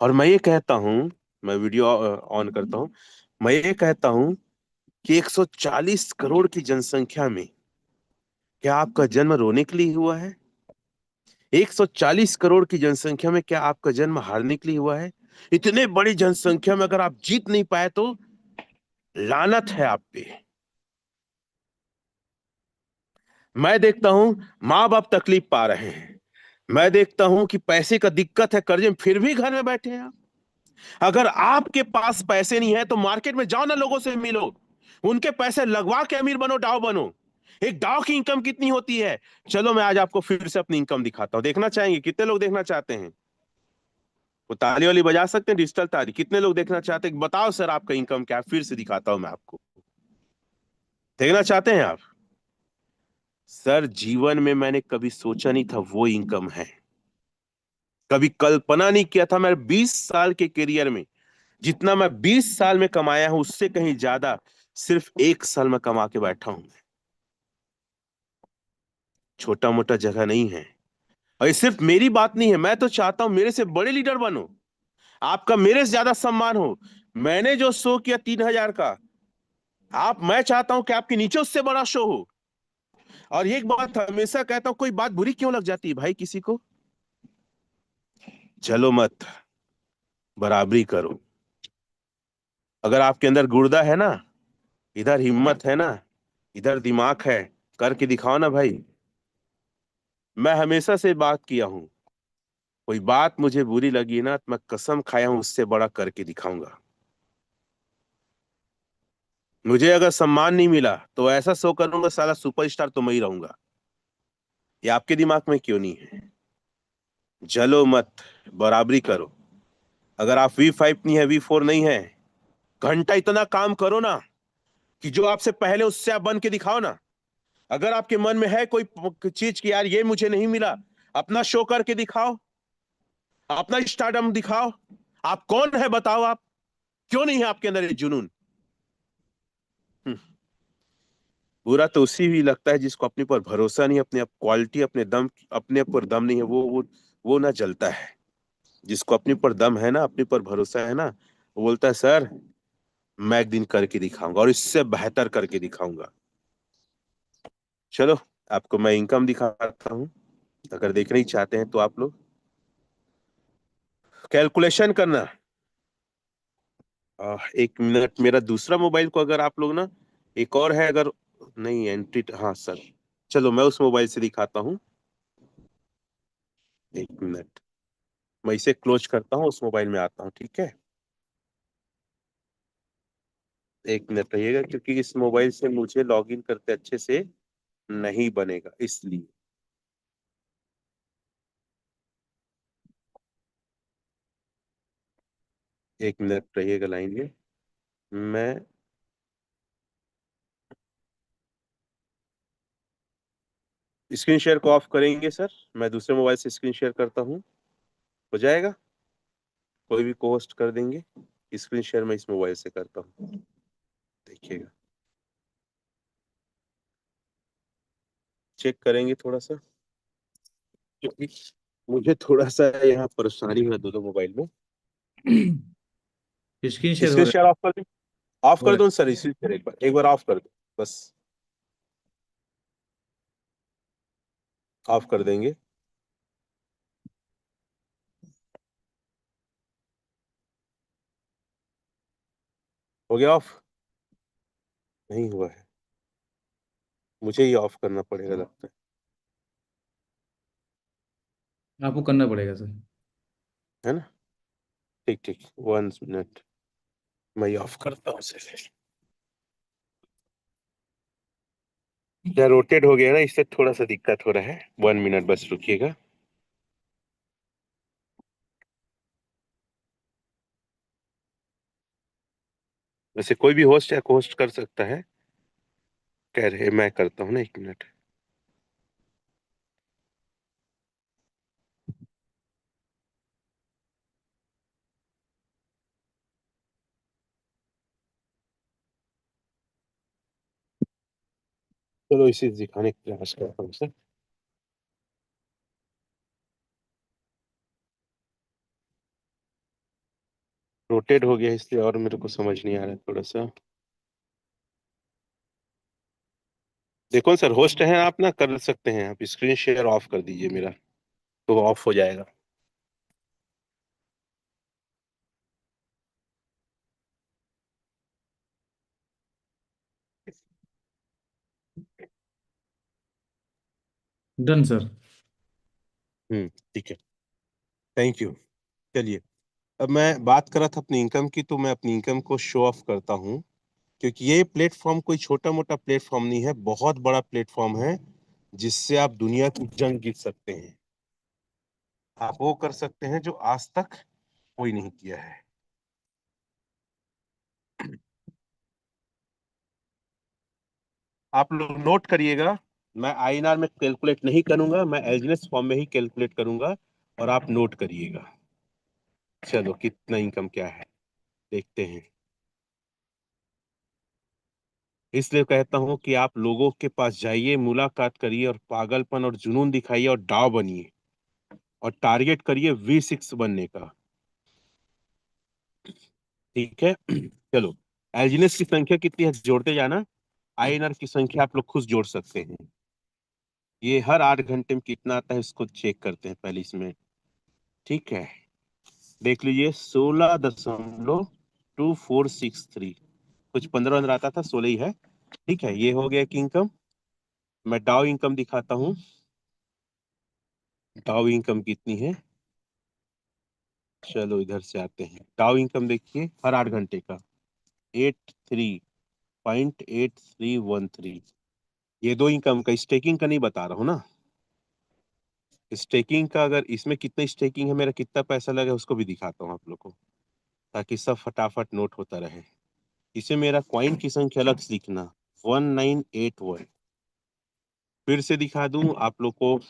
और मैं ये कहता हूं, मैं वीडियो ऑन करता हूं, मैं ये कहता हूं कि 140 करोड़ की जनसंख्या में क्या आपका जन्म रोने के लिए हुआ है? 140 करोड़ की जनसंख्या में क्या आपका जन्म हारने के लिए हुआ है? इतने बड़ी जनसंख्या में अगर आप जीत नहीं पाए, तो लानत है आप पे। मैं देखता हूं माँ बाप तकलीफ पा रहे हैं, मैं देखता हूं कि पैसे का दिक्कत है, कर्जे में, फिर भी घर में बैठे हैं आप। अगर आपके पास पैसे नहीं है तो मार्केट में जाओ ना, लोगों से मिलो, उनके पैसे लगवा के अमीर बनो, डाव बनो। एक डाव की इनकम कितनी होती है? चलो मैं आज आपको फिर से अपनी इनकम दिखाता हूं, देखना चाहेंगे? कितने लोग देखना चाहते हैं? वो ताली वाली बजा सकते हैं, डिजिटल ताली। कितने लोग देखना चाहते हैं? बताओ सर आपका इनकम क्या है? फिर से दिखाता हूं मैं आपको। देखना चाहते हैं आप? सर जीवन में मैंने कभी सोचा नहीं था वो इनकम है। कभी कल्पना नहीं किया था। मैं 20 साल के करियर में जितना मैं 20 साल में कमाया हूं, उससे कहीं ज्यादा सिर्फ 1 साल में कमा के बैठा हूं। छोटा मोटा जगह नहीं है। और ये सिर्फ मेरी बात नहीं है, मैं तो चाहता हूं मेरे से बड़े लीडर बनो, आपका मेरे से ज्यादा सम्मान हो। मैंने जो शो किया 3,000 का, आप, मैं चाहता हूं कि आपके नीचे उससे बड़ा शो हो। और एक बात हमेशा कहता हूं, कोई बात बुरी क्यों लग जाती है भाई किसी को? चलो मत, बराबरी करो। अगर आपके अंदर गुर्दा है ना, इधर हिम्मत है ना, इधर दिमाग है, करके दिखाओ ना भाई। मैं हमेशा से बात किया हूं, कोई बात मुझे बुरी लगी ना, तो मैं कसम खाया हूं उससे बड़ा करके दिखाऊंगा। मुझे अगर सम्मान नहीं मिला तो ऐसा शो करूंगा, साला सुपरस्टार तो मैं ही रहूंगा। ये आपके दिमाग में क्यों नहीं है? जलो मत, बराबरी करो। अगर आप V5 नहीं है, V4 नहीं है, घंटा इतना काम करो ना कि जो आपसे पहले उससे आप बन के दिखाओ ना। अगर आपके मन में है कोई चीज की यार ये मुझे नहीं मिला, अपना शो करके दिखाओ, अपना स्टारडम दिखाओ। आप कौन है बताओ? आप क्यों नहीं है आपके अंदर ये जुनून? हम्म, बुरा तो उसी भी लगता है जिसको अपने पर भरोसा नहीं, अपने आप क्वालिटी, अपने दम, अपने पर दम नहीं है, वो ना जलता है। जिसको अपने पर दम है ना, अपने पर भरोसा है ना, वो बोलता है सर मैं एक दिन करके दिखाऊंगा और इससे बेहतर करके दिखाऊंगा। चलो, आपको मैं इनकम दिखाता हूँ। अगर देखना ही चाहते हैं तो आप लोग कैलकुलेशन करना। 1 मिनट, मेरा दूसरा मोबाइल को अगर आप लोग ना, एक और है अगर, नहीं एंट्री, हाँ सर, चलो मैं उस मोबाइल से दिखाता हूँ। 1 मिनट, मैं इसे क्लोज करता हूँ, उस मोबाइल में आता हूँ, ठीक है? 1 मिनट रहिएगा, क्योंकि इस मोबाइल से मुझे लॉगिन करते अच्छे से नहीं बनेगा, इसलिए। 1 मिनट रहिएगा लाइन में। मैं स्क्रीन शेयर को ऑफ करेंगे सर, मैं दूसरे मोबाइल से स्क्रीन शेयर करता हूँ, हो जाएगा? कोई भी को होस्ट कर देंगे। स्क्रीन शेयर मैं इस मोबाइल से करता हूँ, देखिएगा। चेक करेंगे थोड़ा सा, क्योंकि मुझे थोड़ा सा यहाँ परेशानी है दोनों मोबाइल में। स्क्रीन शेयर हो स्क्रीन रहा शेयर ऑफ कर दूं? ऑफ हो कर रहा दूं सर? स्क्रीन शेयर एक बार ऑफ कर दो बस। ऑफ कर देंगे। हो गया ऑफ? नहीं हुआ है, मुझे ही ऑफ करना पड़ेगा लगता है, आपको करना पड़ेगा सर। है ना? ठीक ठीक, 1 मिनट, मैं ऑफ करता हूँ उसे। क्या रोटेट हो गया ना, इससे थोड़ा सा दिक्कत हो रहा है। 1 मिनट बस रुकिएगा। वैसे कोई भी होस्ट या होस्ट कर सकता है, कह रहे मैं करता हूँ ना। 1 मिनट। चलो इसे दिखाने का प्रयास करता हूँ सर। रोटेट हो गया इसलिए और मेरे को समझ नहीं आ रहा है थोड़ा सा। देखो सर, होस्ट हैं आप ना, कर सकते हैं आप, स्क्रीन शेयर ऑफ कर दीजिए मेरा, तो ऑफ हो जाएगा। Done sir. ठीक है, थैंक यू। चलिए, अब मैं बात कर रहा था अपनी इनकम की, तो मैं अपनी इनकम को शो ऑफ करता हूँ। क्योंकि ये प्लेटफॉर्म कोई छोटा मोटा प्लेटफॉर्म नहीं है, बहुत बड़ा प्लेटफॉर्म है, जिससे आप दुनिया की जंग जीत सकते हैं। आप वो कर सकते हैं जो आज तक कोई नहीं किया है। आप लोग नोट करिएगा, मैं आईएनआर में कैलकुलेट नहीं करूंगा, मैं एलजीएस फॉर्म में ही कैलकुलेट करूंगा, और आप नोट करिएगा। चलो, कितना इनकम क्या है देखते हैं। इसलिए कहता हूं कि आप लोगों के पास जाइए, मुलाकात करिए, और पागलपन और जुनून दिखाइए, और डाव बनिए, और टारगेट करिए V6 बनने का। ठीक है? चलो, एल्जिनस की संख्या कितनी है जोड़ते जाना। आईएनआर की संख्या आप लोग खुद जोड़ सकते हैं। ये हर 8 घंटे में कितना आता है इसको चेक करते हैं पहले इसमें। ठीक है, देख लीजिए, 16.2463, कुछ 15 आता था, 16 ही है। ठीक है, ये हो गया कि इनकम। मैं डाउ इनकम दिखाता हूँ। डाउ इनकम कितनी है? चलो इधर से आते हैं। डाउ इनकम देखिए हर 8 घंटे का 83.8313। ये दो इनकम का, स्टेकिंग का नहीं बता रहा हूँ ना। स्टेकिंग का अगर इसमें कितना स्टेकिंग है, मेरा कितना पैसा लगा उसको भी दिखाता हूँ आप लोग को, ताकि सब फटाफट नोट होता रहे। इसे मेरा कॉइन की संख्या अलग से लिखना 1981। फिर से दिखा दूं आप लोग को,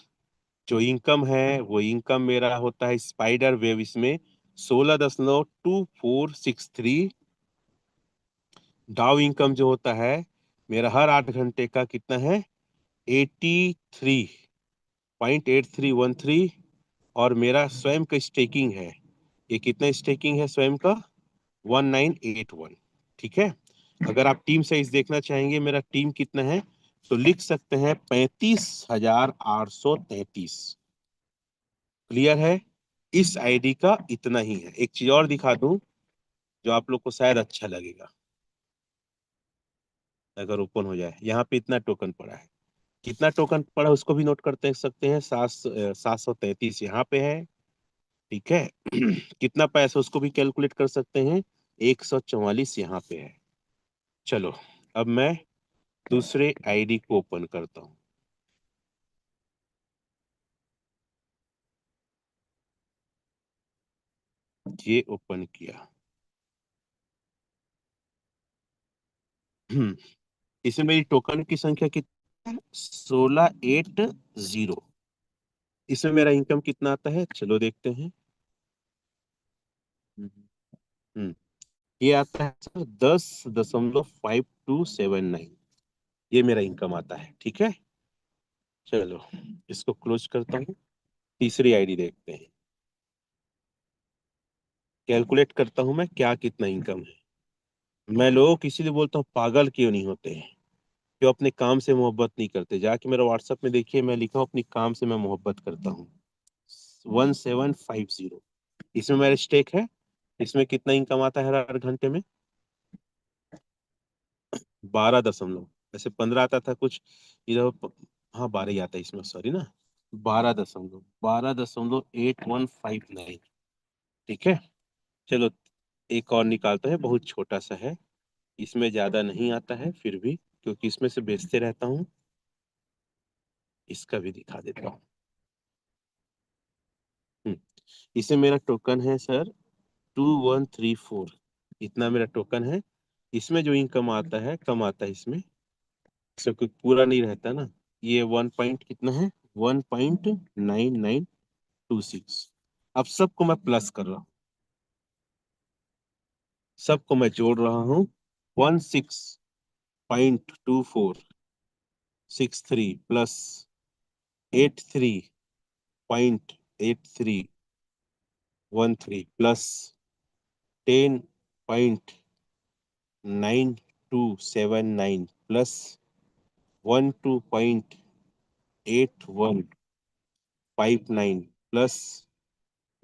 जो इनकम है वो इनकम मेरा होता है स्पाइडर वेव, इसमें 16.2463। डाउ इनकम जो होता है मेरा हर 8 घंटे का कितना है 83.8313। और मेरा स्वयं का स्टेकिंग है, ये कितना स्टेकिंग है स्वयं का 1981। ठीक है। अगर आप टीम साइज देखना चाहेंगे मेरा टीम कितना है, तो लिख सकते हैं 35,833। क्लियर है। इस आईडी का इतना ही है। एक चीज और दिखा दूं जो आप लोग को शायद अच्छा लगेगा। अगर ओपन हो जाए, यहाँ पे इतना टोकन पड़ा है, कितना टोकन पड़ा है उसको भी नोट करते सकते हैं। 733 यहाँ पे है। ठीक है। कितना पैसा उसको भी कैलकुलेट कर सकते हैं, 144 यहाँ पे है। चलो अब मैं दूसरे आईडी को ओपन करता हूँ। ये ओपन किया। इसमें मेरी टोकन की संख्या कितना है 1680। इसमें मेरा इनकम कितना आता है चलो देखते हैं। हम्म ये आता है सर 10.5279। ये मेरा इनकम आता है। ठीक है। चलो इसको क्लोज करता हूँ। तीसरी आईडी देखते हैं। कैलकुलेट करता हूँ मैं क्या कितना इनकम है। मैं लोगों को इसीलिए बोलता हूँ पागल क्यों नहीं होते हैं, क्यों अपने काम से मोहब्बत नहीं करते। जाके मेरा व्हाट्सएप में देखिए, मैं लिखा हूँ अपनी काम से मैं मोहब्बत करता हूँ। 1750 इसमें मेरा स्टेक है। इसमें कितना इनकम आता है हर 8 घंटे में 12 दशमलव, ऐसे 15 आता था कुछ इधर हाँ 12 ही आता है इसमें, सॉरी ना। 12.8159। ठीक है। चलो एक और निकालते हैं, बहुत छोटा सा है, इसमें ज्यादा नहीं आता है फिर भी, क्योंकि इसमें से बेचते रहता हूँ। इसका भी दिखा देता हूँ। हम्म, इसे मेरा टोकन है सर 2134। इतना मेरा टोकन है। इसमें जो इनकम आता है कम आता है इसमें, सब कुछ पूरा नहीं रहता ना। ये 1 पॉइंट कितना है 1.9926। अब सबको मैं प्लस कर रहा हूँ, सबको मैं जोड़ रहा हूँ। 16.2463 प्लस 83.8313 प्लस 10.9279 प्लस 12.8159 प्लस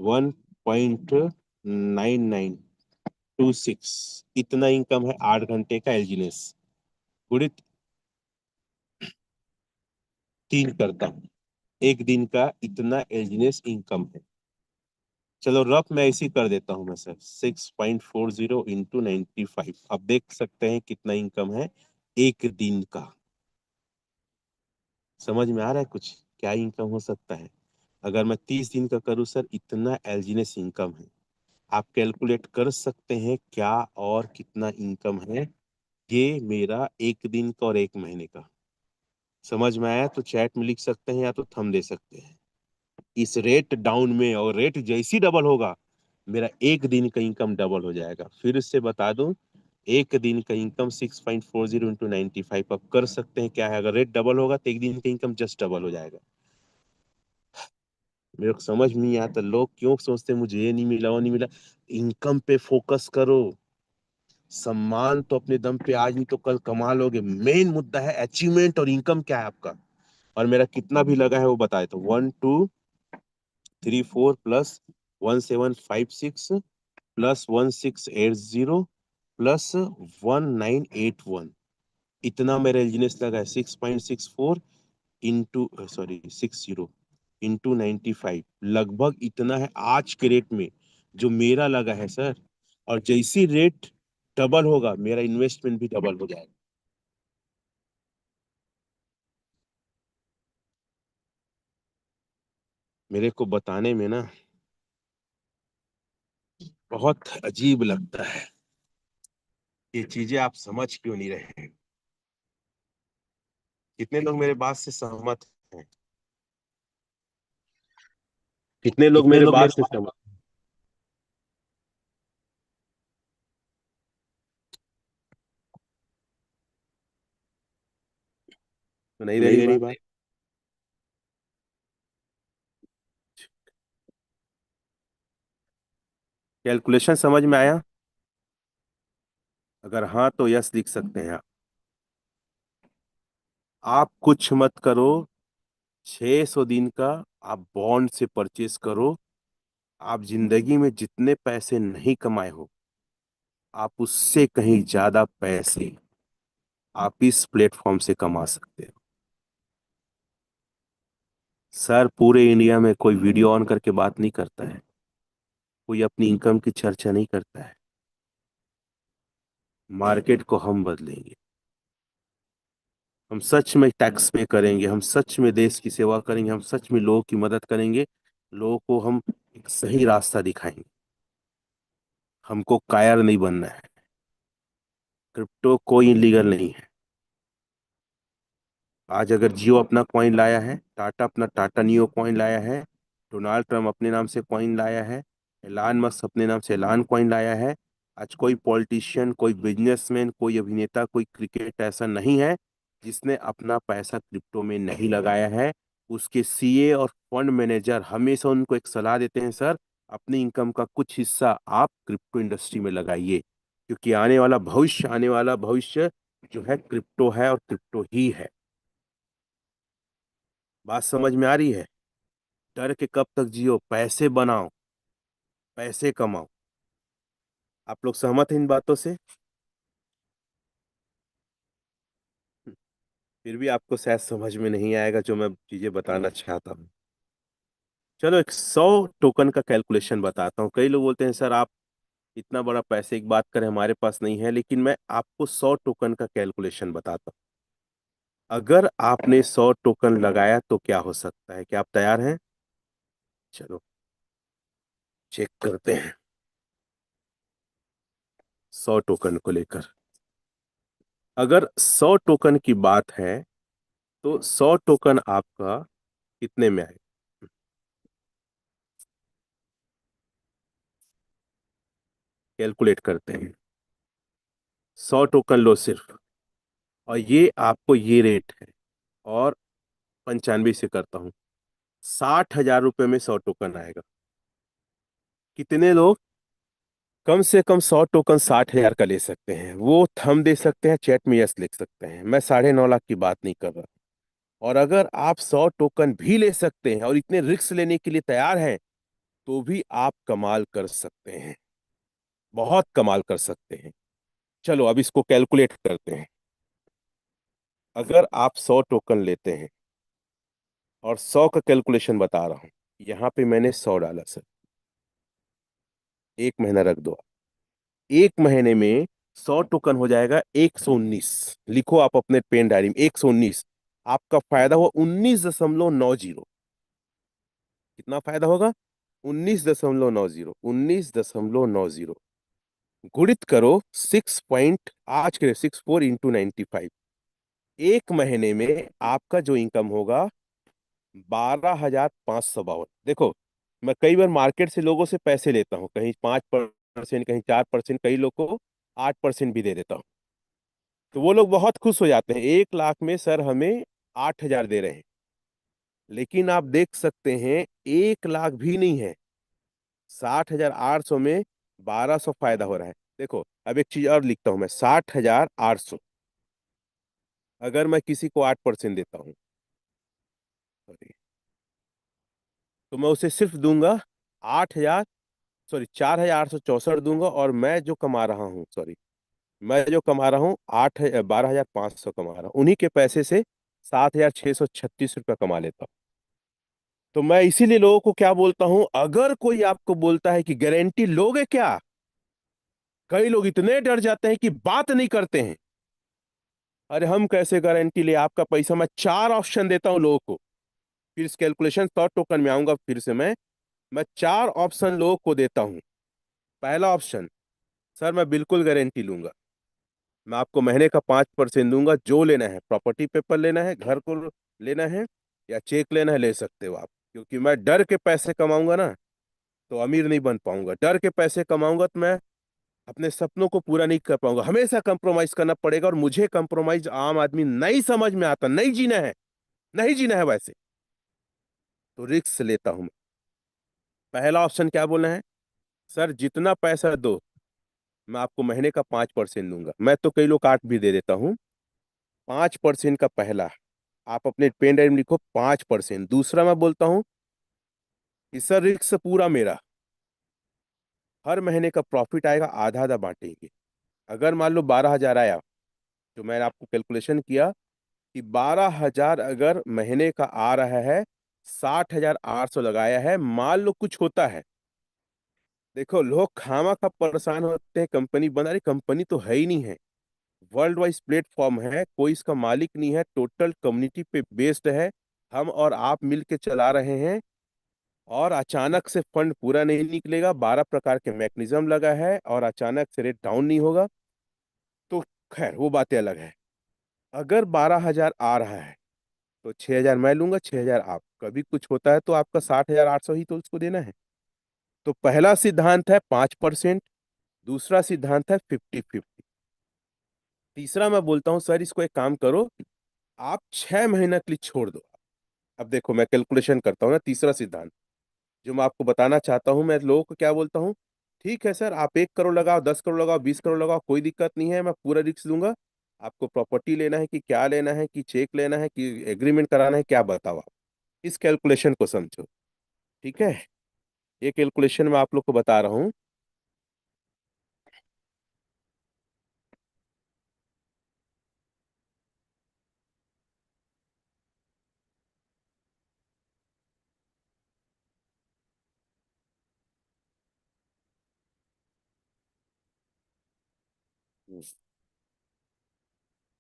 1.9926। इतना इनकम है 8 घंटे का एलजीनेस। गुणित 3 करता हूँ, एक दिन का इतना एलजीनेस इनकम है। चलो रफ मैं इसी कर देता हूँ मैं सर 6.40 इंटू 95। अब देख सकते हैं कितना इनकम है एक दिन का। समझ में आ रहा है कुछ क्या इनकम हो सकता है। अगर मैं 30 दिन का करूँ सर, इतना एलजीनेस इनकम है। आप कैलकुलेट कर सकते हैं क्या और कितना इनकम है ये मेरा एक दिन का और एक महीने का। समझ में आया तो चैट में लिख सकते हैं या तो थंब दे सकते हैं। इस रेट डाउन में, और रेट जैसी डबल होगा मेरा एक दिन का इनकम डबल हो जाएगा। फिर से बता दूं, एक दिन का इनकम 6.40 इंटू 95 आप कर सकते हैं क्या है। अगर रेट डबल होगा तो एक दिन का इनकम जस्ट डबल हो जाएगा। मेरे को समझ में नहीं आता लोग क्यों सोचते हैं मुझे ये नहीं मिला वो नहीं मिला। इनकम पे फोकस करो। सम्मान तो अपने दम पे आज नहीं तो कल कमा लोगे। मेन मुद्दा है अचीवमेंट और इनकम क्या है आपका। और मेरा कितना भी लगा है वो बताए तो 1234 प्लस 1756 प्लस 1680 प्लस 1981। इतना मेरा एलजीनेस लगा है 6.64 इंटू सॉरी 60 इंटू 95। लगभग इतना है आज के रेट में जो मेरा लगा है सर। और जैसी रेट डबल होगा मेरा इन्वेस्टमेंट भी डबल हो जाएगा। मेरे को बताने में ना बहुत अजीब लगता है। ये चीजें आप समझ क्यों नहीं रहे? कितने लोग मेरे बात से सहमत हैं? कितने लोग कितने मेरे लोग बात मेरे से सहमत? सुनाई दे सुनाई रही दे रही बात? बात? कैलकुलेशन समझ में आया? अगर हाँ तो यस लिख सकते हैं आप कुछ मत करो। 600 दिन का आप बॉन्ड से परचेस करो। आप जिंदगी में जितने पैसे नहीं कमाए हो आप उससे कहीं ज्यादा पैसे आप इस प्लेटफॉर्म से कमा सकते हो। सर पूरे इंडिया में कोई वीडियो ऑन करके बात नहीं करता है। कोई अपनी इनकम की चर्चा नहीं करता है। मार्केट को हम बदलेंगे। हम सच में टैक्स पे करेंगे। हम सच में देश की सेवा करेंगे। हम सच में लोगों की मदद करेंगे। लोगों को हम एक सही रास्ता दिखाएंगे। हमको कायर नहीं बनना है। क्रिप्टो कोई इलीगल नहीं है। आज अगर जियो अपना कॉइन लाया है, टाटा अपना टाटा नियो कॉइन लाया है, डोनाल्ड ट्रम्प अपने नाम से कॉइन लाया है, एलान मस्क अपने नाम से एलान कॉइन लाया है। आज कोई पॉलिटिशियन, कोई बिजनेसमैन, कोई अभिनेता, कोई क्रिकेट ऐसा नहीं है जिसने अपना पैसा क्रिप्टो में नहीं लगाया है। उसके सीए और फंड मैनेजर हमेशा उनको एक सलाह देते हैं, सर अपनी इनकम का कुछ हिस्सा आप क्रिप्टो इंडस्ट्री में लगाइए, क्योंकि आने वाला भविष्य जो है क्रिप्टो है और क्रिप्टो ही है। बात समझ में आ रही है? डर के कब तक जियो? पैसे बनाओ, पैसे कमाओ। आप लोग सहमत हैं इन बातों से? फिर भी आपको शायद समझ में नहीं आएगा जो मैं चीजें बताना चाहता हूँ। चलो एक 100 टोकन का कैलकुलेशन बताता हूँ। कई लोग बोलते हैं सर आप इतना बड़ा पैसे की बात करें हमारे पास नहीं है, लेकिन मैं आपको 100 टोकन का कैलकुलेशन बताता हूँ। अगर आपने 100 टोकन लगाया तो क्या हो सकता है? क्या आप तैयार हैं? चलो चेक करते हैं 100 टोकन को लेकर। अगर 100 टोकन की बात है तो 100 टोकन आपका कितने में आएगा? कैलकुलेट करते हैं। 100 टोकन लो सिर्फ, और ये आपको ये रेट है। और 95 से करता हूँ, 60,000 रुपये में 100 टोकन आएगा। कितने लोग कम से कम 100 टोकन 60,000 का ले सकते हैं? वो थम दे सकते हैं, चैट में यस लिख सकते हैं। मैं 9.5 लाख की बात नहीं कर रहा। और अगर आप 100 टोकन भी ले सकते हैं और इतने रिस्क लेने के लिए तैयार हैं तो भी आप कमाल कर सकते हैं। बहुत कमाल कर सकते हैं। चलो अब इसको कैलकुलेट करते हैं। अगर आप 100 टोकन लेते हैं, और 100 का कैलकुलेशन बता रहा हूं, यहां पे मैंने 100 डाला सर। एक महीना रख दो। एक महीने में 100 टोकन हो जाएगा 119। लिखो आप अपने पेन डायरी में 119। आपका फायदा हुआ 19.90। कितना फायदा होगा? 19.90। 19.90 गुणित करो 6 पॉइंट, आज के 64 × 95। एक महीने में आपका जो इनकम होगा 12,552। देखो मैं कई बार मार्केट से लोगों से पैसे लेता हूँ, कहीं 5%, कहीं 4%, कई लोग को 8% भी दे देता हूँ। तो वो लोग बहुत खुश हो जाते हैं, 1 लाख में सर हमें 8,000 दे रहे हैं। लेकिन आप देख सकते हैं 1 लाख भी नहीं है, 60,800 में 1,200 फायदा हो रहा है। देखो अब एक चीज और लिखता हूं मैं, 60,800 अगर मैं किसी को 8% देता हूँ, सॉरी, तो मैं उसे सिर्फ दूंगा 8,000, सॉरी 4,864 दूंगा। और मैं जो कमा रहा हूँ, सॉरी, मैं जो कमा रहा हूँ 12,500 कमा रहा हूँ। उन्हीं के पैसे से 7,636 रुपया कमा लेता हूँ। तो मैं इसीलिए लोगों को क्या बोलता हूं, अगर कोई आपको बोलता है कि गारंटी लोगे क्या, कई लोग इतने डर जाते हैं कि बात नहीं करते हैं। अरे हम कैसे गारंटी ले आपका पैसा, मैं चार ऑप्शन देता हूं लोगों को। फिर इस कैलकुलेशन 100 टोकन में आऊंगा फिर से मैं चार ऑप्शन लोगों को देता हूं। पहला ऑप्शन, सर मैं बिल्कुल गारंटी लूंगा, मैं आपको महीने का 5% दूंगा, जो लेना है, प्रॉपर्टी पेपर लेना है, घर को लेना है या चेक लेना है, ले सकते हो आप। क्योंकि मैं डर के पैसे कमाऊंगा ना, तो अमीर नहीं बन पाऊंगा। डर के पैसे कमाऊंगा तो मैं अपने सपनों को पूरा नहीं कर पाऊंगा, हमेशा कंप्रोमाइज करना पड़ेगा, और मुझे कंप्रोमाइज आम आदमी नहीं समझ में आता, नहीं जीना है, नहीं जीना है वैसे, तो रिस्क लेता हूं मैं। पहला ऑप्शन क्या बोलना है, सर जितना पैसा दो मैं आपको महीने का 5% दूंगा। मैं तो कई लोग काट भी दे देता हूँ। 5% का पहला, आप अपने पेन ड्राइव में लिखो 5%। दूसरा मैं बोलता हूँ कि सर रिस्क पूरा मेरा, हर महीने का प्रॉफिट आएगा, आधा आधा बांटेंगे। अगर मान लो 12,000 आया, तो मैंने आपको कैलकुलेशन किया कि 12,000 अगर महीने का आ रहा है, 60,800 लगाया है, मान लो कुछ होता है। देखो लोग खामा खा परेशान होते हैं, कंपनी बना रही, कंपनी तो है ही नहीं है, वर्ल्ड वाइड प्लेटफॉर्म है, कोई इसका मालिक नहीं है, टोटल कम्युनिटी पे बेस्ड है, हम और आप मिल के चला रहे हैं। और अचानक से फंड पूरा नहीं निकलेगा, 12 प्रकार के मैकेनिज्म लगा है, और अचानक से रेट डाउन नहीं होगा, तो खैर वो बातें अलग है। अगर 12,000 आ रहा है, तो 6,000 मैं लूंगा, 6,000 आप। कभी कुछ होता है तो आपका 60,800 ही तो उसको देना है। तो पहला सिद्धांत है 5%, दूसरा सिद्धांत है 50-50। तीसरा मैं बोलता हूँ सर इसको एक काम करो, आप 6 महीना के लिए छोड़ दो। अब देखो मैं कैलकुलेशन करता हूँ ना, तीसरा सिद्धांत जो मैं आपको बताना चाहता हूँ, मैं लोगों को क्या बोलता हूँ, ठीक है सर आप 1 करोड़ लगाओ, 10 करोड़ लगाओ, 20 करोड़ लगाओ, कोई दिक्कत नहीं है, मैं पूरा रिस्क लूंगा। आपको प्रॉपर्टी लेना है कि क्या लेना है, कि चेक लेना है, कि एग्रीमेंट कराना है, क्या बताओ आप। इस कैलकुलेशन को समझो, ठीक है। ये कैलकुलेशन मैं आप लोग को बता रहा हूँ।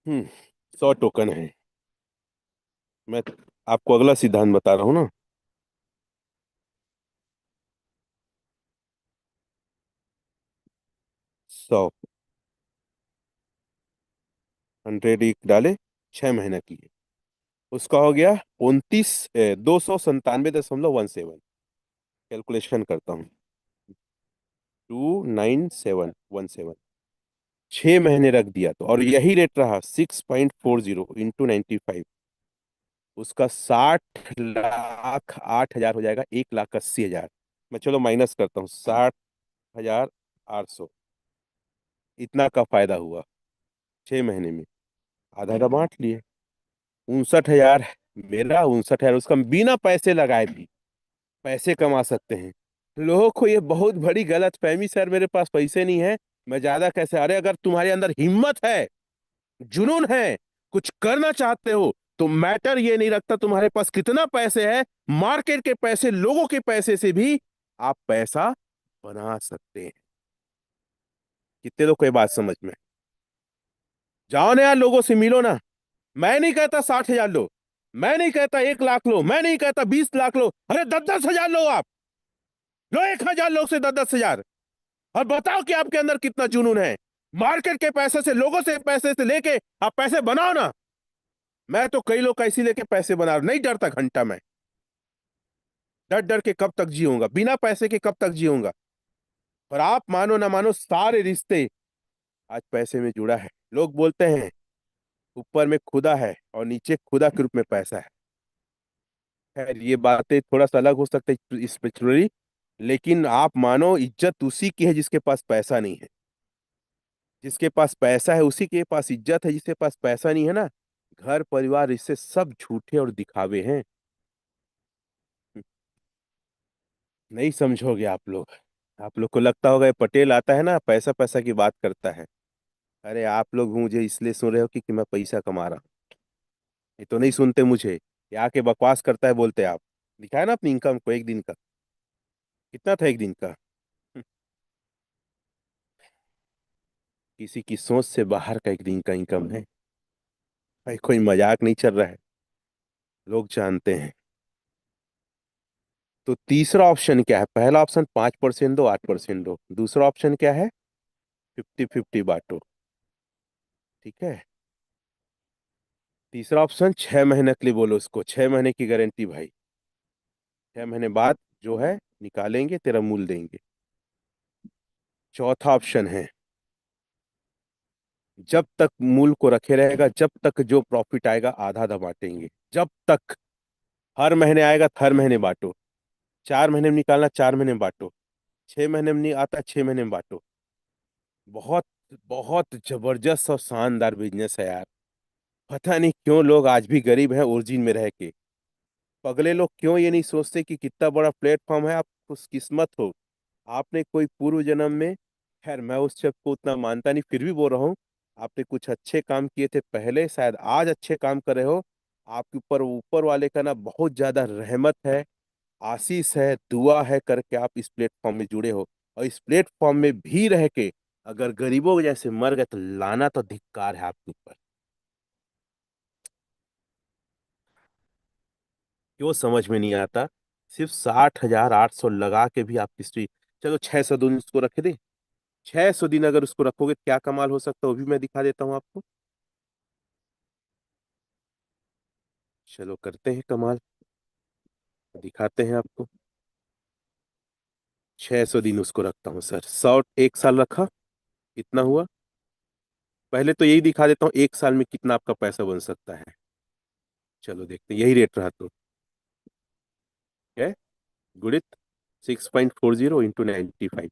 हम्म 100 टोकन है। मैं आपको अगला सिद्धांत बता रहा हूँ ना। 100, 100 एक डाले, 6 महीना की है, उसका हो गया 297.17। कैलकुलेशन करता हूँ, 29717, 6 महीने रख दिया तो, और यही रेट रहा 6.40 × 95, उसका 60,08,000 हो जाएगा, 1,80,000। मैं चलो माइनस करता हूँ, 60,800, इतना का फायदा हुआ 6 महीने में, आधा आधा बांट लिए। 59,000 मेरा, 59,000 उसका, बिना पैसे लगाए भी पैसे कमा सकते हैं। लोगों को ये बहुत बड़ी गलत फहमी, सर मेरे पास पैसे नहीं है, मैं ज्यादा कैसे, अरे अगर तुम्हारे अंदर हिम्मत है, जुनून है, कुछ करना चाहते हो, तो मैटर ये नहीं रखता तुम्हारे पास कितना पैसे है, मार्केट के पैसे, लोगों के पैसे से भी आप पैसा बना सकते हैं। कितने लोग को ये बात समझ में, जाओ ना यार, लोगों से मिलो ना। मैं नहीं कहता 60,000 लो, मैं नहीं कहता 1 लाख लो, मैं नहीं कहता 20 लाख लो, अरे 10-10 हजार लो आप, लो 1,000 लोग से 10-10 हजार, और बताओ कि आपके अंदर कितना जुनून है। मार्केट के पैसे से, लोगों से पैसे से लेके आप पैसे बनाओ ना। मैं तो कई लोग का इसी लेके पैसे बना रहा, नहीं डरता घंटा मैं, डर डर के कब तक जीऊंगा, बिना पैसे के कब तक जीऊंगा। और आप मानो ना मानो, सारे रिश्ते आज पैसे में जुड़ा है। लोग बोलते हैं ऊपर में खुदा है और नीचे खुदा के रूप में पैसा है। खैर ये बातें थोड़ा सा अलग हो सकता है स्पिरिचुअली, लेकिन आप मानो इज्जत उसी की है जिसके पास पैसा नहीं है। जिसके पास पैसा है उसी के पास इज्जत है, जिसके पास पैसा नहीं है ना, घर परिवार इससे सब झूठे और दिखावे हैं। नहीं समझोगे आप लोग। आप लोग को लगता होगा ये पटेल आता है ना, पैसा पैसा की बात करता है। अरे आप लोग मुझे इसलिए सुन रहे हो कि मैं पैसा कमा रहा हूँ, ये तो नहीं सुनते मुझे, ये आके बकवास करता है बोलते आप। दिखाया ना अपनी इनकम को एक दिन का, कितना था एक दिन का। किसी की सोच से बाहर का एक दिन का इनकम है भाई, कोई मजाक नहीं चल रहा है, लोग जानते हैं। तो तीसरा ऑप्शन क्या है? पहला ऑप्शन 5% दो, 8% दो। दूसरा ऑप्शन क्या है? 50-50 बांटो। ठीक है। तीसरा ऑप्शन 6 महीने के लिए बोलो, उसको 6 महीने की गारंटी भाई। 6 महीने बाद जो है निकालेंगे, तेरा मूल देंगे। चौथा ऑप्शन है, जब तक मूल को रखे रहेगा, जब तक जो प्रॉफिट आएगा आधा आधा बांटेंगे, जब तक। हर महीने आएगा तो हर महीने बांटो। 4 महीने में निकालना, 4 महीने में बांटो। 6 महीने में नहीं आता, 6 महीने में बांटो। बहुत बहुत जबरदस्त और शानदार बिजनेस है यार। पता नहीं क्यों लोग आज भी गरीब हैं ओरिजिन में रह के। पगले लोग क्यों ये नहीं सोचते कि कितना बड़ा प्लेटफॉर्म है, आप खुश किस्मत हो। आपने कोई पूर्व जन्म में, खैर मैं उस शब्द को उतना मानता नहीं, फिर भी बोल रहा हूँ, आपने कुछ अच्छे काम किए थे पहले, शायद आज अच्छे काम कर रहे हो। आपके ऊपर ऊपर वाले का ना बहुत ज्यादा रहमत है, आशीष है, दुआ है करके आप इस प्लेटफॉर्म में जुड़े हो। और इस प्लेटफॉर्म में भी रह के अगर गरीबों जैसे मर गए तो लाना तो धिक्कार है आपके ऊपर। क्यों समझ में नहीं आता? सिर्फ 60,800 लगा के भी आप किसी, चलो 600 दिन उसको रख दे। 600 दिन अगर उसको रखोगे तो क्या कमाल हो सकता है वो भी मैं दिखा देता हूँ आपको। चलो करते हैं कमाल, दिखाते हैं आपको। 600 दिन उसको रखता हूँ सर, 100 एक साल रखा, कितना हुआ? पहले तो यही दिखा देता हूँ, 1 साल में कितना आपका पैसा बन सकता है। चलो देखते हैं, यही रेट रहा तो है गुणित 6.40 × 95।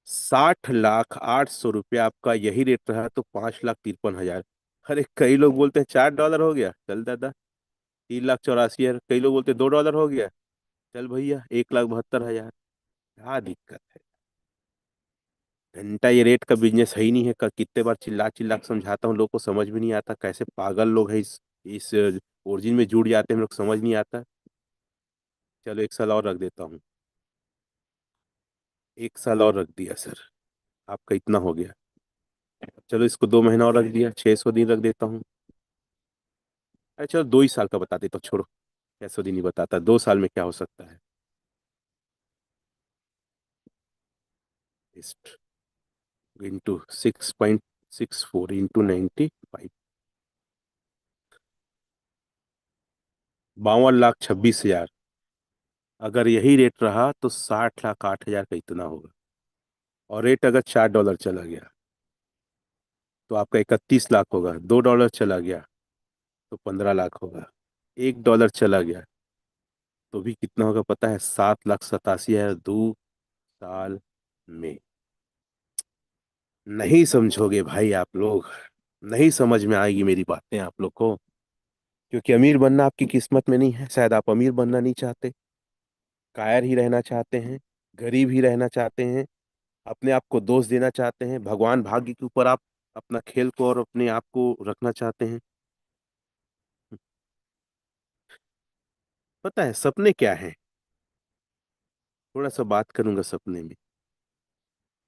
60,08,100 रुपया आपका यही रेट रहा तो 5,53,000। अरे कई लोग बोलते हैं $4 हो गया, चल दादा। 3,84,000, कई लोग बोलते हैं $2 हो गया, चल भैया 1,72,000। क्या दिक्कत है? घंटा ये रेट का बिजनेस है ही नहीं है। कितने बार चिल्ला चिल्ला के समझाता हूँ, लोग को समझ में नहीं आता, कैसे पागल लोग हैं इस ओरिजिन में जुड़ जाते हैं, हम लोग समझ नहीं आता। चलो 1 साल और रख देता हूँ, 1 साल और रख दिया सर, आपका इतना हो गया। चलो इसको 2 महीना और रख दिया, 600 दिन रख देता हूँ। अरे चलो 2 ही साल का बता देता हूँ, छोड़ो। 600 दिन ही बताता, 2 साल में क्या हो सकता है। इंटू 6.64 × 95, 52,26,000। अगर यही रेट रहा तो 60,08,000 का इतना होगा। और रेट अगर $4 चला गया तो आपका 31 लाख होगा। $2 चला गया तो 15 लाख होगा। $1 चला गया तो भी कितना होगा पता है? 7,87,000 2 साल में। नहीं समझोगे भाई आप लोग, नहीं समझ में आएगी मेरी बातें आप लोग को। क्योंकि अमीर बनना आपकी किस्मत में नहीं है, शायद आप अमीर बनना नहीं चाहते, कायर ही रहना चाहते हैं, गरीब ही रहना चाहते हैं, अपने आप को दोष देना चाहते हैं, भगवान भाग्य के ऊपर आप अपना खेल को और अपने आप को रखना चाहते हैं। पता है सपने क्या है? थोड़ा सा बात करूंगा सपने में।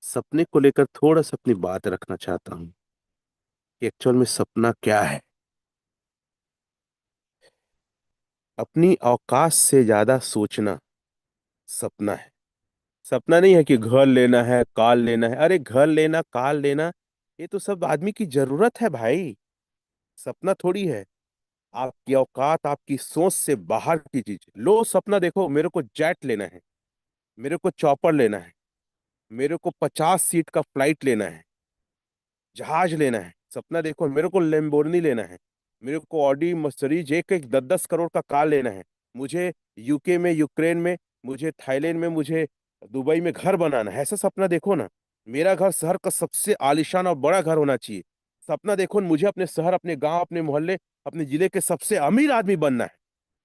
सपने को लेकर थोड़ा सा अपनी बात रखना चाहता हूँ कि एक्चुअल में सपना क्या है। अपनी औकात से ज्यादा सोचना सपना है। सपना नहीं है कि घर लेना है, कार लेना है। अरे घर लेना, कार लेना, ये तो सब आदमी की जरूरत है भाई, सपना थोड़ी है। आपकी औकात, आपकी सोच से बाहर की चीज लो। सपना देखो, मेरे को जेट लेना है, मेरे को चॉपर लेना है, मेरे को 50 सीट का फ्लाइट लेना है, जहाज लेना है। सपना देखो, मेरे को लेम्बोर्गिनी लेना है, मेरे को ऑडी मर्सिडीज एक एक 10-10 करोड़ का कार लेना है, मुझे यूके में, यूक्रेन में, मुझे थाईलैंड में, मुझे दुबई में घर बनाना है। ऐसा सपना देखो ना। मेरा घर शहर का सबसे आलीशान और बड़ा घर होना चाहिए। सपना देखो, मुझे अपने शहर, अपने गांव, अपने मोहल्ले, अपने जिले के सबसे अमीर आदमी बनना है।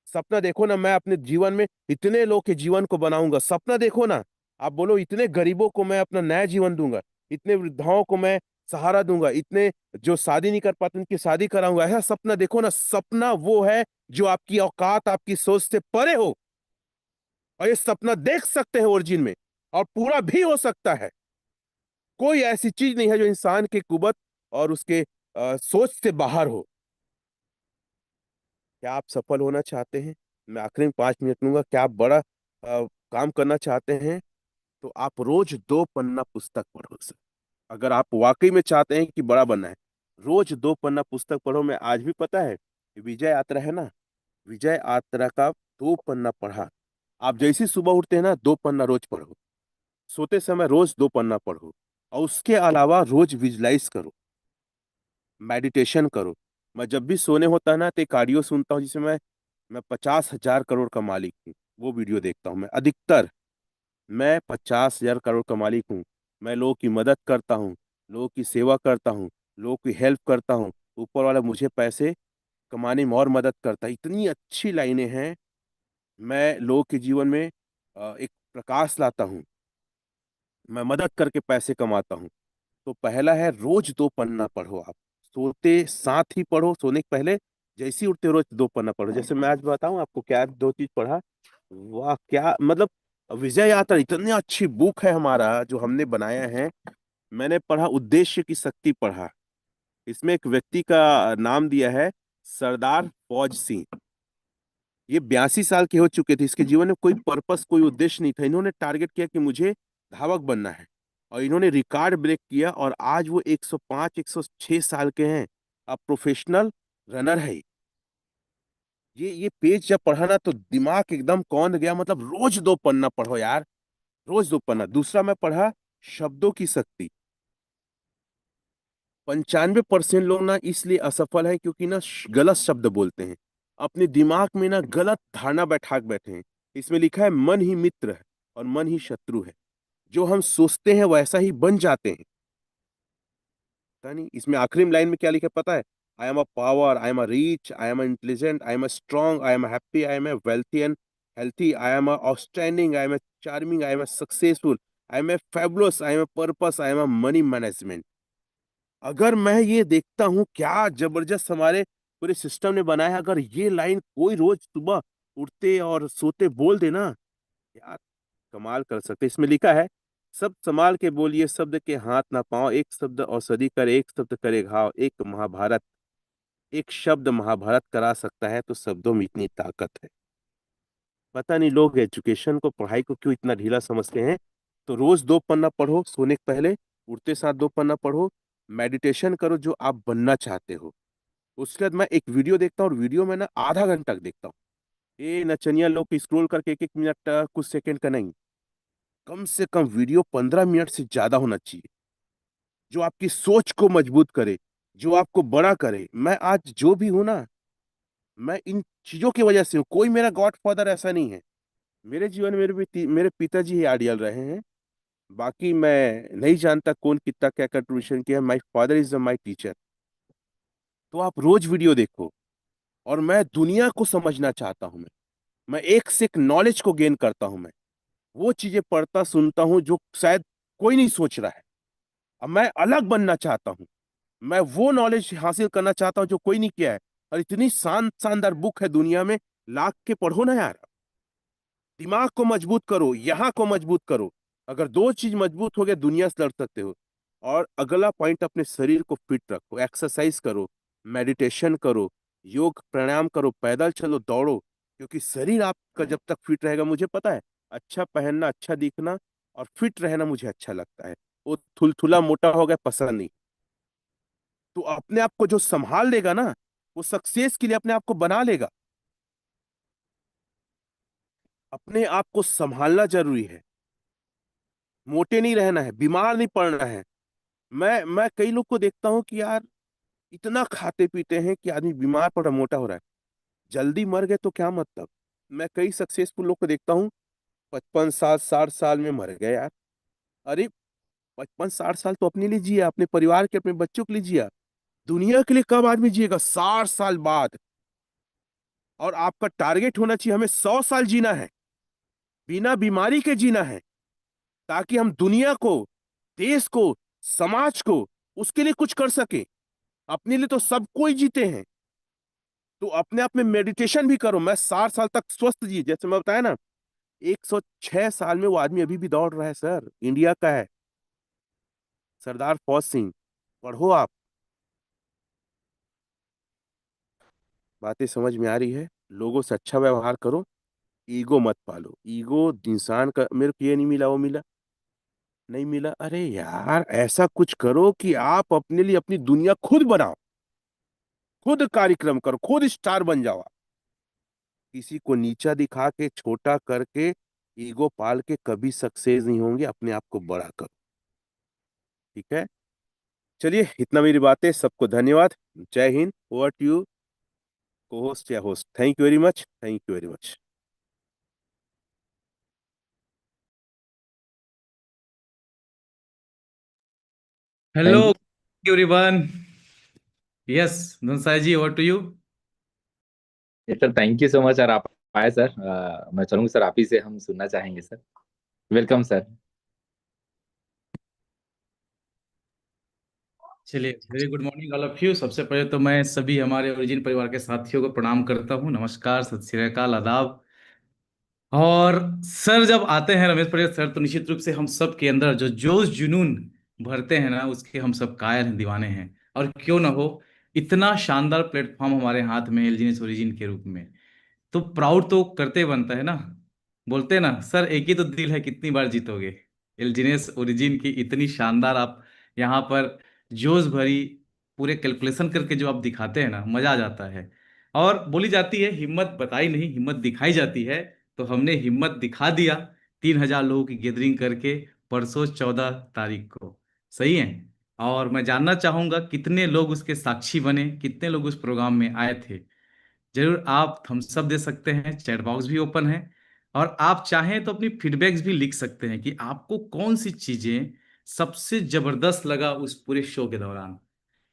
सपना देखो ना, मैं अपने जीवन में इतने लोग के जीवन को बनाऊंगा। सपना देखो ना, आप बोलो इतने गरीबों को मैं अपना नया जीवन दूंगा, इतने वृद्धाओं को मैं सहारा दूंगा, इतने जो शादी नहीं कर पाते उनकी शादी कराऊंगा। ऐसा सपना देखो ना। सपना वो है जो आपकी औकात, आपकी सोच से परे हो। और ये सपना देख सकते हैं ओरिजिन में, और पूरा भी हो सकता है। कोई ऐसी चीज नहीं है जो इंसान के कुवत और उसके सोच से बाहर हो। क्या आप सफल होना चाहते हैं? मैं आखिरी में 5 मिनट लूंगा। क्या आप बड़ा काम करना चाहते हैं? तो आप रोज 2 पन्ना पुस्तक पढ़ो सर। अगर आप वाकई में चाहते हैं कि बड़ा बनना है, रोज 2 पन्ना पुस्तक पढ़ो। मैं आज भी, पता है, विजय यात्रा है ना, विजय यात्रा का 2 पन्ना पढ़ा। आप जैसे ही सुबह उठते हैं ना, 2 पन्ना रोज पढ़ो। सोते समय रोज 2 पन्ना पढ़ो। और उसके अलावा रोज विजुलाइज करो, मेडिटेशन करो। मैं जब भी सोने होता है ना, तो एक ऑडियो सुनता हूँ जिसमें मैं 50,000 करोड़ का मालिक हूँ, वो वीडियो देखता हूँ मैं अधिकतर। मैं 50,000 करोड़ का मालिक हूँ। मैं लोगों की मदद करता हूँ, लोगों की सेवा करता हूँ, लोगों की हेल्प करता हूँ। ऊपर वाला मुझे पैसे कमाने में और मदद करता है। इतनी अच्छी लाइनें हैं। मैं लोगों के जीवन में एक प्रकाश लाता हूँ। मैं मदद करके पैसे कमाता हूँ। तो पहला है, रोज 2 पन्ना पढ़ो आप। सोते साथ ही पढ़ो, सोने के पहले। जैसे ही उठते रोज 2 पन्ना पढ़ो। जैसे मैं आज बताऊं आपको क्या 2 चीज पढ़ा। वाह, क्या मतलब! विजय यात्रा इतनी अच्छी बुक है हमारा जो हमने बनाया है। मैंने पढ़ा, उद्देश्य की शक्ति पढ़ा। इसमें एक व्यक्ति का नाम दिया है, सरदार फौज सिंह। ये 82 साल के हो चुके थे। इसके जीवन में कोई पर्पस, कोई उद्देश्य नहीं था। इन्होंने टारगेट किया कि मुझे धावक बनना है, और इन्होंने रिकॉर्ड ब्रेक किया। और आज वो 105 106 साल के हैं। अब प्रोफेशनल रनर है। ये पेज जब पढ़ा ना, तो दिमाग एकदम कौंध गया। मतलब रोज 2 पन्ना पढ़ो यार, रोज 2 पन्ना। दूसरा मैं पढ़ा, शब्दों की शक्ति। 95% लोग ना इसलिए असफल हैं क्योंकि ना गलत शब्द बोलते हैं। अपने दिमाग में ना गलत धारणा बैठा के बैठे हैं। इसमें लिखा है, मन ही मित्र है और मन ही शत्रु है। जो हम सोचते हैं वैसा ही बन जाते हैं। पता नहीं इसमें आखिरी लाइन में क्या लिखा है, पता है? I am a power, I am a reach, I am a intelligent, I am a strong, I am a happy, I am a wealthy and healthy, I am a outstanding, I am a charming, I am a successful, I am a fabulous, I am a purpose, I am a money management. अगर मैं ये देखता हूँ क्या जबरदस्त हमारे पूरे system ने बनाया है। अगर ये लाइन कोई रोज सुबह उठते और सोते बोल देना, यार कमाल कर सकते। इसमें लिखा है, सब संभाल के बोलिए, शब्द के हाथ ना पाओ, एक शब्द औषधि करे, एक शब्द करे घाव, एक महाभारत, एक शब्द महाभारत करा सकता है। तो शब्दों में इतनी ताकत है। पता नहीं लोग एजुकेशन को, पढ़ाई को क्यों इतना ढीला समझते हैं। तो रोज 2 पन्ना पढ़ो सोने के पहले, उठते साथ 2 पन्ना पढ़ो। मेडिटेशन करो जो आप बनना चाहते हो। उसके बाद मैं एक वीडियो देखता हूँ, और वीडियो में ना आधा घंटा देखता हूँ। ये नचनिया लोग स्क्रॉल करके 1 1 मिनट कुछ सेकंड का नहीं, कम से कम वीडियो 15 मिनट से ज्यादा होना चाहिए। जो आपकी सोच को मजबूत करे, जो आपको बड़ा करे। मैं आज जो भी हूं ना, मैं इन चीजों की वजह से हूँ। कोई मेरा गॉड फादर ऐसा नहीं है। मेरे जीवन में मेरे पिताजी ही आइडियल रहे हैं। बाकी मैं नहीं जानता कौन कितना क्या कंट्रीब्यूशन किया। My father is my teacher. तो आप रोज वीडियो देखो। और मैं दुनिया को समझना चाहता हूँ। मैं एक से एक नॉलेज को गेन करता हूँ। मैं वो चीजें पढ़ता सुनता हूँ जो शायद कोई नहीं सोच रहा है। अब मैं अलग बनना चाहता हूँ। मैं वो नॉलेज हासिल करना चाहता हूँ जो कोई नहीं किया है। और इतनी शानदार बुक है दुनिया में, लाख के पढ़ो ना यार। दिमाग को मजबूत करो, यहाँ को मजबूत करो। अगर दो चीज मजबूत हो गया, दुनिया से लड़ सकते हो। और अगला पॉइंट, अपने शरीर को फिट रखो, एक्सरसाइज करो, मेडिटेशन करो, योग प्राणायाम करो, पैदल चलो, दौड़ो। क्योंकि शरीर आपका जब तक फिट रहेगा, मुझे पता है, अच्छा पहनना, अच्छा दिखना और फिट रहना मुझे अच्छा लगता है। वो थुलथुला मोटा हो गया पसंद नहीं। तो अपने आप को जो संभाल लेगा ना, वो सक्सेस के लिए अपने आप को बना लेगा। अपने आप को संभालना जरूरी है। मोटे नहीं रहना है, बीमार नहीं पड़ना है। मैं कई लोग को देखता हूँ कि यार इतना खाते पीते हैं कि आदमी बीमार पड़ रहा, मोटा हो रहा है। जल्दी मर गए तो क्या मतलब। मैं कई सक्सेसफुल लोग को देखता हूँ, 55 साल 60 साल में मर गए यार। अरे 55 60 साल तो अपने लिए जिया, अपने परिवार के, अपने बच्चों के लिए जिया। दुनिया के लिए कब आदमी जिएगा? 60 साल बाद। और आपका टारगेट होना चाहिए, हमें 100 साल जीना है, बिना बीमारी के जीना है। ताकि हम दुनिया को, देश को, समाज को, उसके लिए कुछ कर सके। अपने लिए तो सब कोई जीते हैं। तो अपने आप में मेडिटेशन भी करो। मैं 60 साल तक स्वस्थ जी, जैसे मैं बताया ना, 106 साल में वो आदमी अभी भी दौड़ रहा है सर, इंडिया का है, सरदार फौज सिंह। पढ़ो आप। बातें समझ में आ रही है? लोगों से अच्छा व्यवहार करो, ईगो मत पालो। ईगो इंसान का, मेरे को ये नहीं मिला, वो मिला, नहीं मिला। अरे यार, ऐसा कुछ करो कि आप अपने लिए अपनी दुनिया खुद बनाओ, खुद कार्यक्रम करो, खुद स्टार बन जाओ। किसी को नीचा दिखा के, छोटा करके, ईगो पाल के कभी सक्सेस नहीं होंगे। अपने आप को बड़ा करो। ठीक है? चलिए, इतना मेरी बातें। सबको धन्यवाद। जय हिंद। Over to you, co host या host. Thank you very much, thank you very much. Hello thank everyone. Yes, Dhansai ji, over to you. You sir, thank you so much sir, आप आए सर। मैं चलूंगा सर, आप ही से हम सुनना चाहेंगे सर। Welcome sir. चलिए, very good morning all of you. सबसे पहले तो मैं सभी हमारे ओरिजिन परिवार के साथियों को प्रणाम करता हूँ। नमस्कार, सत श्री अकाल, आदाब। और सर जब आते हैं रमेश पटेल सर, तो निश्चित रूप से हम सब के अंदर जो जोश जुनून भरते हैं ना, उसके हम सब कायल हैं, दीवाने हैं। और क्यों ना हो, इतना शानदार प्लेटफॉर्म हमारे हाथ में एलजीएस ओरिजिन के रूप में, तो प्राउड तो करते बनता है ना। बोलते हैं ना सर, एक ही तो दिल है, कितनी बार जीतोगे। एल्जीनियस ओरिजिन की इतनी शानदार आप यहाँ पर जोश भरी पूरे कैलकुलेशन करके जो आप दिखाते हैं ना, मजा आ जाता है। और बोली जाती है हिम्मत बताई नहीं, हिम्मत दिखाई जाती है। तो हमने हिम्मत दिखा दिया 3,000 लोगों की गैदरिंग करके, परसों 14 तारीख को। सही है। और मैं जानना चाहूंगा कितने लोग उसके साक्षी बने, कितने लोग उस प्रोग्राम में आए थे। जरूर आप थम्स अप दे सकते हैं, चैट बॉक्स भी ओपन है। और आप चाहें तो अपनी फीडबैक्स भी लिख सकते हैं कि आपको कौन सी चीजें सबसे जबरदस्त लगा उस पूरे शो के दौरान।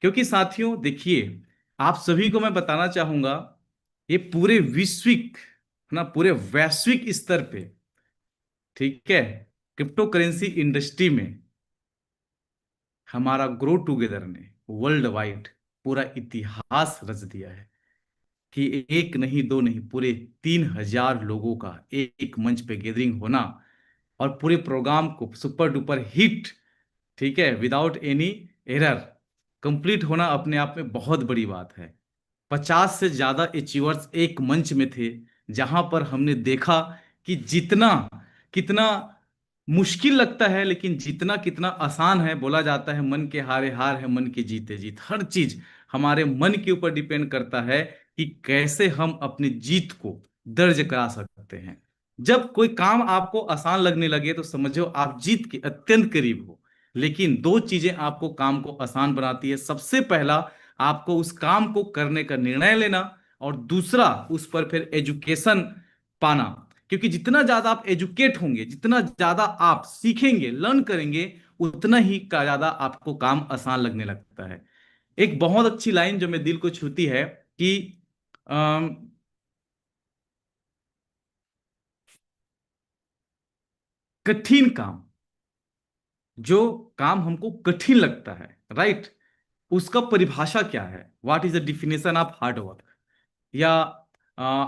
क्योंकि साथियों देखिए, आप सभी को मैं बताना चाहूंगा, ये पूरे विश्विक ना, पूरे वैश्विक स्तर पे, ठीक है, क्रिप्टो करेंसी इंडस्ट्री में हमारा ग्रो टुगेदर ने वर्ल्ड वाइड पूरा इतिहास रच दिया है। कि एक नहीं, दो नहीं, पूरे 3,000 लोगों का एक मंच पे गैदरिंग होना, और पूरे प्रोग्राम को सुपर डुपर हिट, ठीक है, विदाउट एनी एरर कंप्लीट होना, अपने आप में बहुत बड़ी बात है। 50 से ज्यादा अचीवर्स एक मंच में थे, जहां पर हमने देखा कि जितना कितना मुश्किल लगता है, लेकिन जितना कितना आसान है। बोला जाता है मन के हारे हार है, मन के जीते जीत। हर चीज हमारे मन के ऊपर डिपेंड करता है कि कैसे हम अपनी जीत को दर्ज करा सकते हैं। जब कोई काम आपको आसान लगने लगे, तो समझो आप जीत के अत्यंत करीब हो। लेकिन दो चीजें आपको काम को आसान बनाती है। सबसे पहला, आपको उस काम को करने का निर्णय लेना, और दूसरा, उस पर फिर एजुकेशन पाना। क्योंकि जितना ज्यादा आप एजुकेट होंगे, जितना ज्यादा आप सीखेंगे, लर्न करेंगे, उतना ही का ज्यादा आपको काम आसान लगने लगता है। एक बहुत अच्छी लाइन जो मेरे दिल को छूती है कि अम, कठिन काम, जो काम हमको कठिन लगता है, राइट, उसका परिभाषा क्या है? What is the definition of hard work? या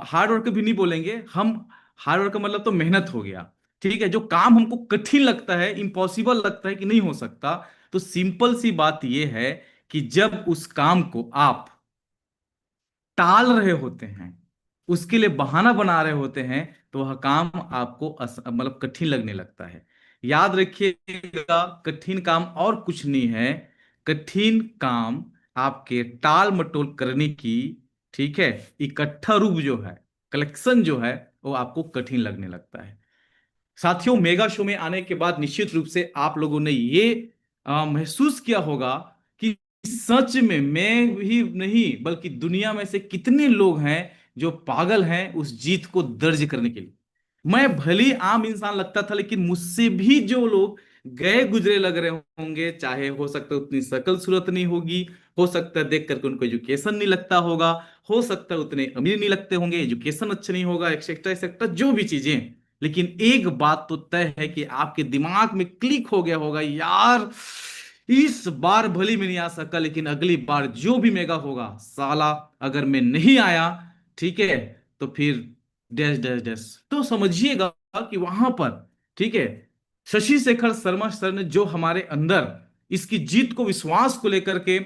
हार्ड वर्क भी नहीं बोलेंगे हम, हार्ड वर्क का मतलब तो मेहनत हो गया। ठीक है, जो काम हमको कठिन लगता है, इम्पॉसिबल लगता है कि नहीं हो सकता, तो सिंपल सी बात यह है कि जब उस काम को आप टाल रहे होते हैं, उसके लिए बहाना बना रहे होते हैं, तो वह काम आपको मतलब कठिन लगने लगता है। याद रखिएगा, कठिन काम और कुछ नहीं है। कठिन काम आपके टाल मटोल करने की, ठीक है, इकट्ठा रूप जो है, कलेक्शन जो है, वो आपको कठिन लगने लगता है। साथियों, मेगा शो में आने के बाद निश्चित रूप से आप लोगों ने ये महसूस किया होगा कि सच में मैं भी नहीं, बल्कि दुनिया में से कितने लोग हैं जो पागल हैं उस जीत को दर्ज करने के लिए। मैं भली आम इंसान लगता था, लेकिन मुझसे भी जो लोग गए गुजरे लग रहे होंगे, चाहे हो सकता है उतनी शकल सूरत नहीं होगी, हो सकता है देख करके उनको एजुकेशन नहीं लगता होगा, हो सकता है उतने अमीर नहीं लगते होंगे, एजुकेशन अच्छा नहीं होगा, एक्सेट्रा एक्सेट्रा जो भी चीजें। लेकिन एक बात तो तय है कि आपके दिमाग में क्लिक हो गया होगा, यार इस बार भली में नहीं आ सका, लेकिन अगली बार जो भी मेगा होगा, साला अगर मैं नहीं आया, ठीक है, तो फिर डैश डैश डैश, तो समझिएगा कि वहां पर, ठीक है, शशि शेखर शर्मा सर ने जो हमारे अंदर इसकी जीत को, विश्वास को लेकर के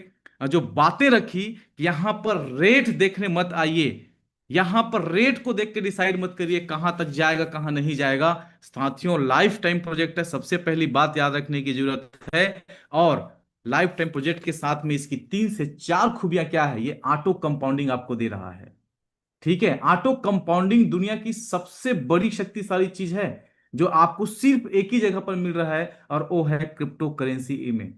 जो बातें रखी कि यहां पर रेट देखने मत आइए, यहां पर रेट को देख के डिसाइड मत करिए कहां तक जाएगा कहां नहीं जाएगा। साथियों, लाइफ टाइम प्रोजेक्ट है, सबसे पहली बात याद रखने की जरूरत है। और लाइफ टाइम प्रोजेक्ट के साथ में इसकी 3 से 4 खूबियां क्या है, ये ऑटो कंपाउंडिंग आपको दे रहा है। ठीक है, ऑटो कंपाउंडिंग दुनिया की सबसे बड़ी शक्तिशाली चीज है जो आपको सिर्फ एक ही जगह पर मिल रहा है, और वो है क्रिप्टो करेंसी में,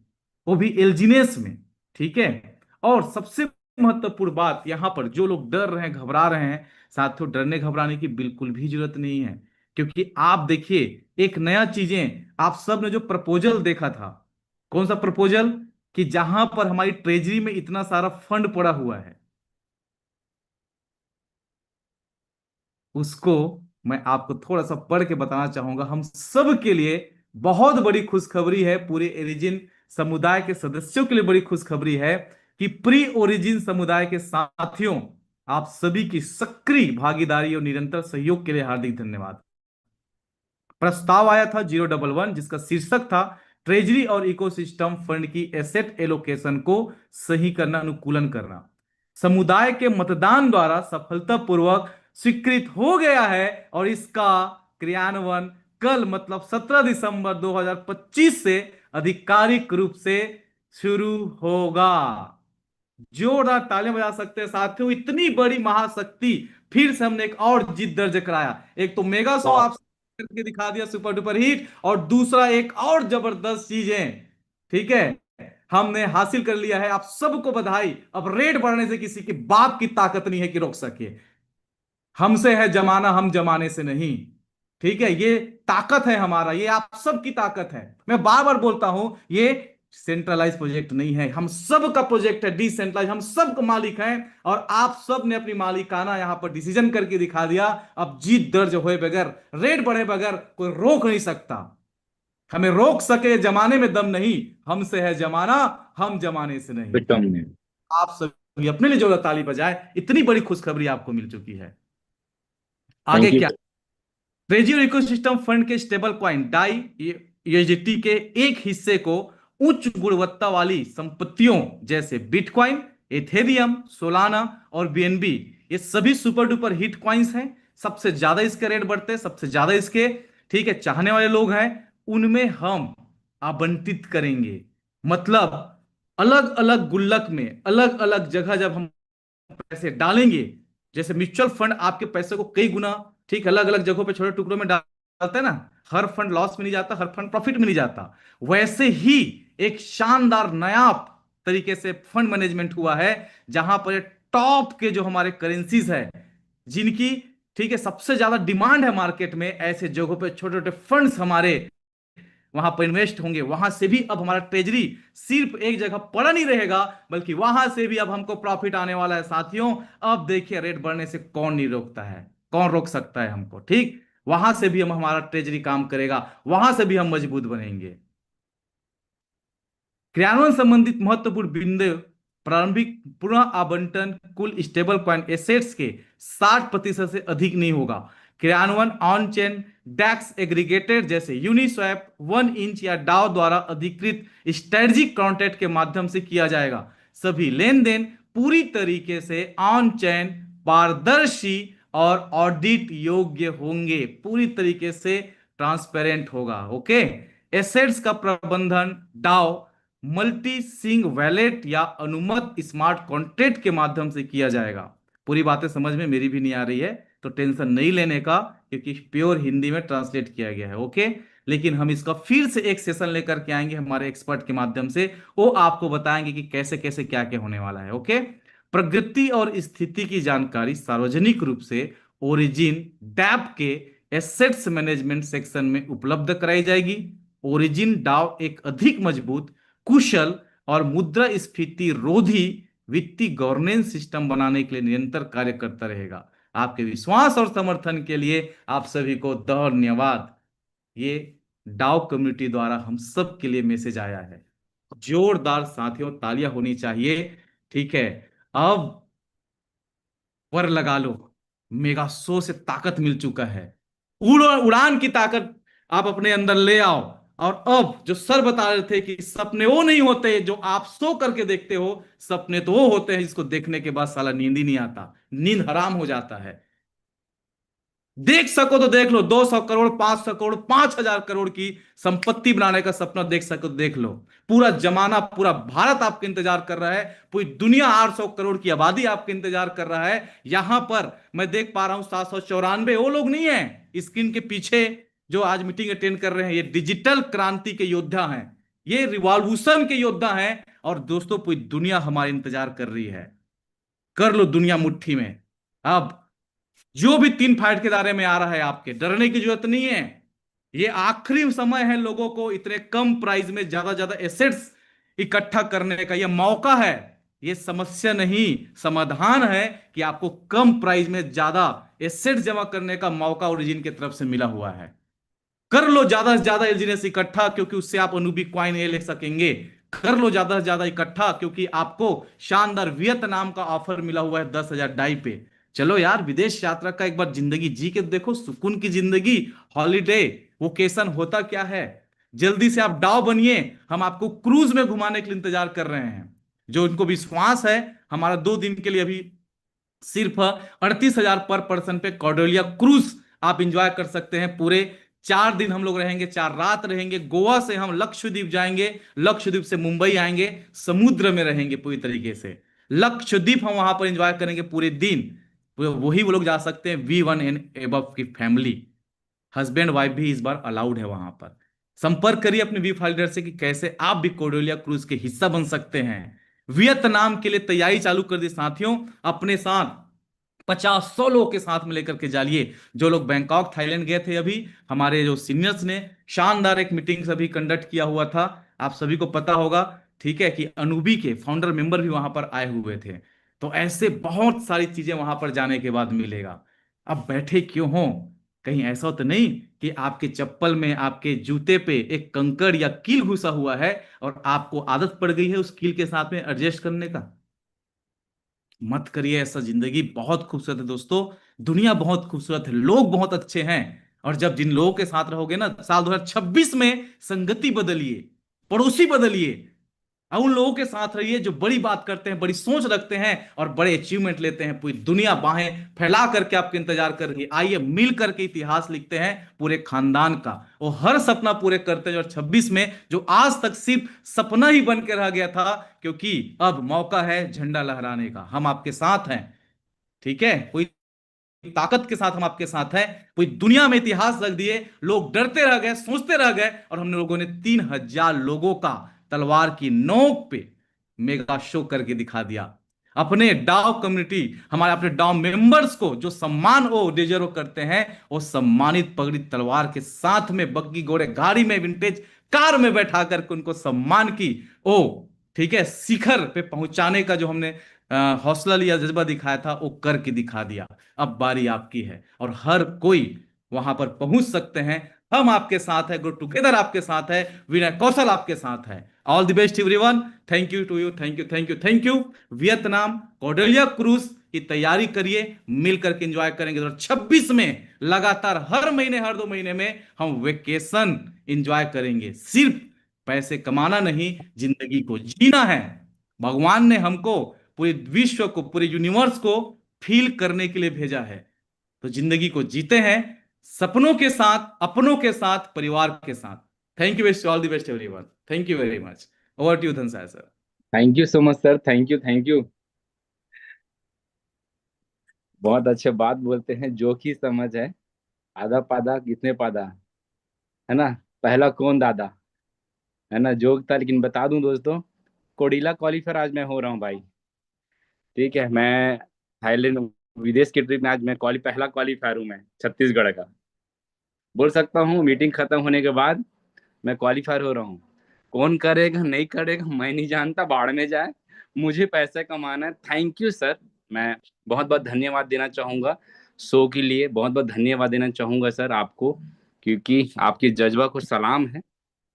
वो भी एलजीनेस में। ठीक है, और सबसे महत्वपूर्ण बात, यहां पर जो लोग डर रहे हैं, घबरा रहे हैं, साथियों, डरने घबराने की बिल्कुल भी जरूरत नहीं है। क्योंकि आप देखिए, एक नया चीजें, आप सब ने जो प्रपोजल देखा था, कौन सा प्रपोजल, कि जहां पर हमारी ट्रेजरी में इतना सारा फंड पड़ा हुआ है, उसको मैं आपको थोड़ा सा पढ़ के बताना चाहूंगा। हम सब के लिए बहुत बड़ी खुशखबरी है, पूरे ओरिजिन समुदाय के सदस्यों के लिए बड़ी खुशखबरी है कि प्री ओरिजिन समुदाय के साथियों, आप सभी की सक्रिय भागीदारी और निरंतर सहयोग के लिए हार्दिक धन्यवाद। प्रस्ताव आया था 011, जिसका शीर्षक था ट्रेजरी और इकोसिस्टम फंड की एसेट एलोकेशन को सही करना, अनुकूलन करना। समुदाय के मतदान द्वारा सफलतापूर्वक स्वीकृत हो गया है, और इसका क्रियान्वयन कल, मतलब 17 दिसंबर 2025 से आधिकारिक रूप से शुरू होगा। जोरदार तालियां बजा सकते हैं साथियों, इतनी बड़ी महाशक्ति फिर से हमने एक और जीत दर्ज कराया। एक तो मेगा शो वाह। आप करके दिखा दिया, सुपर डुपर हिट, और दूसरा एक और जबरदस्त चीज है, ठीक है, हमने हासिल कर लिया है। आप सबको बधाई। अब रेट बढ़ने से किसी के बाप की ताकत नहीं है कि रोक सके। हमसे है जमाना, हम जमाने से नहीं। ठीक है, ये ताकत है हमारा, ये आप सबकी ताकत है। मैं बार बार बोलता हूं, ये सेंट्रलाइज प्रोजेक्ट नहीं है, हम सब का प्रोजेक्ट है, डिसेंट्रलाइज, हम सब मालिक हैं। और आप सब ने अपनी मालिकाना यहां पर डिसीजन करके दिखा दिया। अब जीत दर्ज हुए बगैर, रेट बढ़े बगैर कोई रोक नहीं सकता। हमें रोक सके जमाने में दम नहीं, हमसे है जमाना, हम जमाने से नहीं। विक्रम ने। आप सभी अपने लिए जोर ताली बजाए, इतनी बड़ी खुशखबरी आपको मिल चुकी है। आगे थैंक यू। क्या, ट्रेजरी इकोसिस्टम फंड के स्टेबल कॉइन डाई यूएसडीटी के एक हिस्से को उच्च गुणवत्ता वाली संपत्तियों जैसे बिटकॉइन, एथेरियम, सोलाना और बीएनबी, ये सभी सुपर डुपर हिट कॉइन्स हैं। सबसे ज्यादा इसके रेट बढ़ते हैं, सबसे ज्यादा इसके, ठीक है, चाहने वाले लोग हैं, उनमें हम आवंटित करेंगे। मतलब अलग अलग गुल्लक में, अलग अलग जगह जब हम पैसे डालेंगे, जैसे म्यूचुअल फंड आपके पैसे को कई गुना, ठीक, अलग अलग जगहों पे छोटे टुकड़ों में डालते हैं ना, हर फंड लॉस में नहीं जाता, हर फंड प्रॉफिट में नहीं जाता। वैसे ही एक शानदार नया तरीके से फंड मैनेजमेंट हुआ है, जहां पर टॉप के जो हमारे करेंसीज है, जिनकी, ठीक है, सबसे ज्यादा डिमांड है मार्केट में, ऐसे जगहों पे छोटे छोटे फंड्स हमारे वहां पर इन्वेस्ट होंगे। वहां से भी अब हमारा ट्रेजरी सिर्फ एक जगह पड़ा नहीं रहेगा, बल्कि वहां से भी अब हमको प्रॉफिट आने वाला है साथियों। अब देखिए, रेट बढ़ने से कौन नहीं रोकता है, कौन रोक सकता है हमको, ठीक, वहां से भी हम, हमारा ट्रेजरी काम करेगा, वहां से भी हम मजबूत बनेंगे। क्रियान्वयन संबंधित महत्वपूर्ण बिंदु, प्रारंभिक पुनः आवंटन कुल स्टेबल कॉइन एसेट्स के 60% से अधिक नहीं होगा। क्रियान्वयन ऑन चेन डैक्स एग्रीगेटेड जैसे यूनिस्वैप, 1 इंच या डाओ द्वारा अधिकृत स्ट्रेटजिक कॉन्ट्रैक्ट के माध्यम से किया जाएगा। सभी लेन देन पूरी तरीके से ऑन चेन, पारदर्शी और ऑडिट योग्य होंगे, पूरी तरीके से ट्रांसपेरेंट होगा। ओके, एसेट्स का प्रबंधन डाओ, मल्टी सिंग वैलेट या अनुमत स्मार्ट कॉन्ट्रैक्ट के माध्यम से किया जाएगा। पूरी बातें समझ में मेरी भी नहीं आ रही है तो टेंशन नहीं लेने का, क्योंकि प्योर हिंदी में ट्रांसलेट किया गया है। ओके, लेकिन हम इसका फिर से एक सेशन लेकर के आएंगे हमारे एक्सपर्ट के माध्यम से, वो आपको बताएंगे कि कैसे कैसे क्या क्या होने वाला है। ओके, प्रगति और स्थिति की जानकारी सार्वजनिक रूप से ओरिजिन डैप के एसेट्स मैनेजमेंट सेक्शन में उपलब्ध कराई जाएगी। ओरिजिन डाव एक अधिक मजबूत, कुशल और मुद्रास्फीति रोधी वित्तीय गवर्नेंस सिस्टम बनाने के लिए निरंतर कार्य करता रहेगा। आपके विश्वास और समर्थन के लिए आप सभी को धन्यवाद। ये डाउ कम्युनिटी द्वारा हम सब के लिए मैसेज आया है। जोरदार साथियों तालियां होनी चाहिए। ठीक है, अब पर लगा लो, मेगा शो से ताकत मिल चुका है। उड़ान की ताकत आप अपने अंदर ले आओ। और अब जो सर बता रहे थे कि सपने वो नहीं होते जो आप सो करके देखते हो, सपने तो वो होते हैं जिसको देखने के बाद साला नींद ही नहीं आता, नींद हराम हो जाता है। देख सको तो देख लो, 200 करोड़, 500 करोड़, 5,000 करोड़ की संपत्ति बनाने का सपना देख सको तो देख लो। पूरा जमाना, पूरा भारत आपके इंतजार कर रहा है, पूरी दुनिया 800 करोड़ की आबादी आपके इंतजार कर रहा है। यहां पर मैं देख पा रहा हूं 794 वो लोग नहीं है स्क्रीन के पीछे जो आज मीटिंग अटेंड कर रहे हैं, ये डिजिटल क्रांति के योद्धा हैं, ये रिवॉल्यूशन के योद्धा हैं। और दोस्तों पूरी दुनिया हमारे इंतजार कर रही है। कर लो दुनिया मुट्ठी में। अब जो भी 3 फाइट के दायरे में आ रहा है, आपके डरने की जरूरत नहीं है। ये आखिरी समय है लोगों को इतने कम प्राइस में ज्यादा ज्यादा एसेट्स इकट्ठा करने का, ये मौका है। ये समस्या नहीं, समाधान है कि आपको कम प्राइस में ज्यादा एसेट्स जमा करने का मौका ओरिजिन की तरफ से मिला हुआ है। कर लो ज्यादा से ज्यादा एलजीनेस इकट्ठा, क्योंकि उससे आप अनुबी क्वाइन ए ले सकेंगे। कर लो ज्यादा से ज्यादा इकट्ठा, क्योंकि आपको शानदार वियतनाम का ऑफर मिला हुआ है 10,000 डाई पे। चलो यार, विदेश यात्रा का एक बार जिंदगी जी के देखो, सुकून की जिंदगी, हॉलीडे, वोकेशन होता क्या है। जल्दी से आप डाव बनिए, हम आपको क्रूज में घुमाने के लिए इंतजार कर रहे हैं। जो इनको विश्वास है, हमारा 2 दिन के लिए अभी सिर्फ 38,000 पर पर्सन पे कॉर्डेलिया क्रूज आप इंजॉय कर सकते हैं। पूरे 4 दिन हम लोग रहेंगे, 4 रात रहेंगे। गोवा से हम लक्षद्वीप जाएंगे, लक्षद्वीप से मुंबई आएंगे, समुद्र में रहेंगे पूरी तरीके से। लक्षद्वीप हम वहां पर एंजॉय करेंगे पूरे दिन। वही वो लोग जा सकते हैं V1 एंड एबव की फैमिली, हस्बैंड वाइफ भी इस बार अलाउड है वहां पर। संपर्क करिए अपने वी फाइल्डर से कि कैसे आप भी कोर्डेलिया क्रूज के हिस्सा बन सकते हैं। वियतनाम के लिए तैयारी चालू कर दी साथियों। अपने साथ 50-100 लोगों के साथ में लेकर के जाइए। जो लोग बैंकॉक थाईलैंड गए थे, अभी हमारे जो सीनियर्स ने शानदार एक मीटिंग अभी कंडक्ट किया हुआ था, आप सभी को पता होगा, ठीक है, कि अनूबी के फाउंडर मेंबर भी वहां पर आए हुए थे। तो ऐसे बहुत सारी चीजें वहां पर जाने के बाद मिलेगा। अब बैठे क्यों हो? कहीं ऐसा तो नहीं कि आपके चप्पल में, आपके जूते पे एक कंकड़ या कील घुसा हुआ है और आपको आदत पड़ गई है उस कील के साथ में एडजस्ट करने का। मत करिए ऐसा। जिंदगी बहुत खूबसूरत है दोस्तों, दुनिया बहुत खूबसूरत है, लोग बहुत अच्छे हैं। और जब जिन लोगों के साथ रहोगे ना, साल 2026 में संगति बदलिए, पड़ोसी बदलिए, और उन लोगों के साथ रहिए जो बड़ी बात करते हैं, बड़ी सोच रखते हैं और बड़े अचीवमेंट लेते हैं। पूरी दुनिया बाहें फैला करके आपके इंतजार कर रही है। आइए मिल करके इतिहास लिखते हैं पूरे खानदान का, और हर सपना पूरे करते हैं जो 26 में, जो आज तक सिर्फ सपना ही बन के रह गया था। क्योंकि अब मौका है झंडा लहराने का, हम आपके साथ हैं। ठीक है, कोई ताकत के साथ हम आपके साथ हैं। पूरी दुनिया में इतिहास रख दिए, लोग डरते रह गए, सोचते रह गए, और हम लोगों ने 3,000 लोगों का तलवार की नोक पे मेगा शो करके दिखा दिया। अपने डाव कम्युनिटी, हमारे अपने डाव मेंबर्स को जो सम्मान वो डिजर्व करते हैं, वो सम्मानित पगड़ी तलवार के साथ में, बग्गी घोड़े गाड़ी में, विंटेज कार में बैठा करके उनको सम्मान की ओ, ठीक है, शिखर पे पहुंचाने का जो हमने हौसला लिया, जज्बा दिखाया था, वो करके दिखा दिया। अब बारी आपकी है, और हर कोई वहां पर पहुंच सकते हैं। हम आपके साथ है, ग्रो टुगेदर आपके साथ है, विनय कौशल आपके साथ है। All the best everyone. Thank you to you, thank you, thank you, thank you. Vietnam Cordelia cruise की तैयारी करिए, मिलकर के एंजॉय करेंगे। 2026 में लगातार हर महीने, हर 2 महीने में हम वेकेशन एंजॉय करेंगे। सिर्फ पैसे कमाना नहीं, जिंदगी को जीना है। भगवान ने हमको पूरे विश्व को, पूरे यूनिवर्स को फील करने के लिए भेजा है। तो जिंदगी को जीते हैं सपनों के साथ, अपनों के साथ, परिवार के साथ। Thank you, best, all the best everyone. Thank you very much. Over to you Dhansai sir. Thank you so much sir, thank you, thank you. बहुत अच्छे बात बोलते हैं, जो की समझ है। आधा पादा कितने पादा, है ना। पहला कौन दादा, है ना, जोक था। लेकिन बता दूं दोस्तों, कोडिला क्वालिफायर आज मैं हो रहा हूँ भाई। ठीक है, मैं थाईलैंड विदेश की ट्रिप में आज मैं पहला क्वालिफायर हूँ मैं छत्तीसगढ़ का। बोल सकता हूँ मीटिंग खत्म होने के बाद मैं क्वालिफायर हो रहा हूँ। कौन करेगा नहीं करेगा मैं नहीं जानता, बाढ़ में जाए, मुझे पैसे कमाना है। Thank you sir. मैं बहुत बहुत धन्यवाद देना चाहूंगा शो के लिए, बहुत बहुत धन्यवाद देना चाहूंगा सर आपको, क्योंकि आपके जज्बा को सलाम है।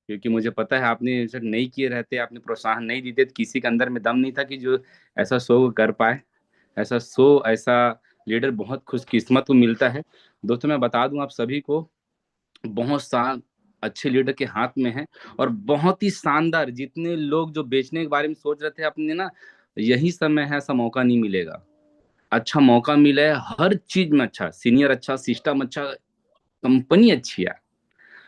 क्योंकि मुझे पता है आपने सर नहीं किए रहते, आपने प्रोत्साहन नहीं देते तो किसी के अंदर में दम नहीं था कि जो ऐसा शो कर पाए, ऐसा शो, ऐसा लीडर बहुत खुशकिस्मत को मिलता है। दोस्तों मैं बता दूं आप सभी को, बहुत सा अच्छे लीडर के हाथ में है, और बहुत ही शानदार, जितने लोग जो बेचने के बारे में सोच रहे थे अपने ना, यही समय है, ऐसा मौका नहीं मिलेगा। अच्छा मौका मिला है, हर चीज में अच्छा, सीनियर अच्छा, सिस्टम अच्छा, कंपनी अच्छी है,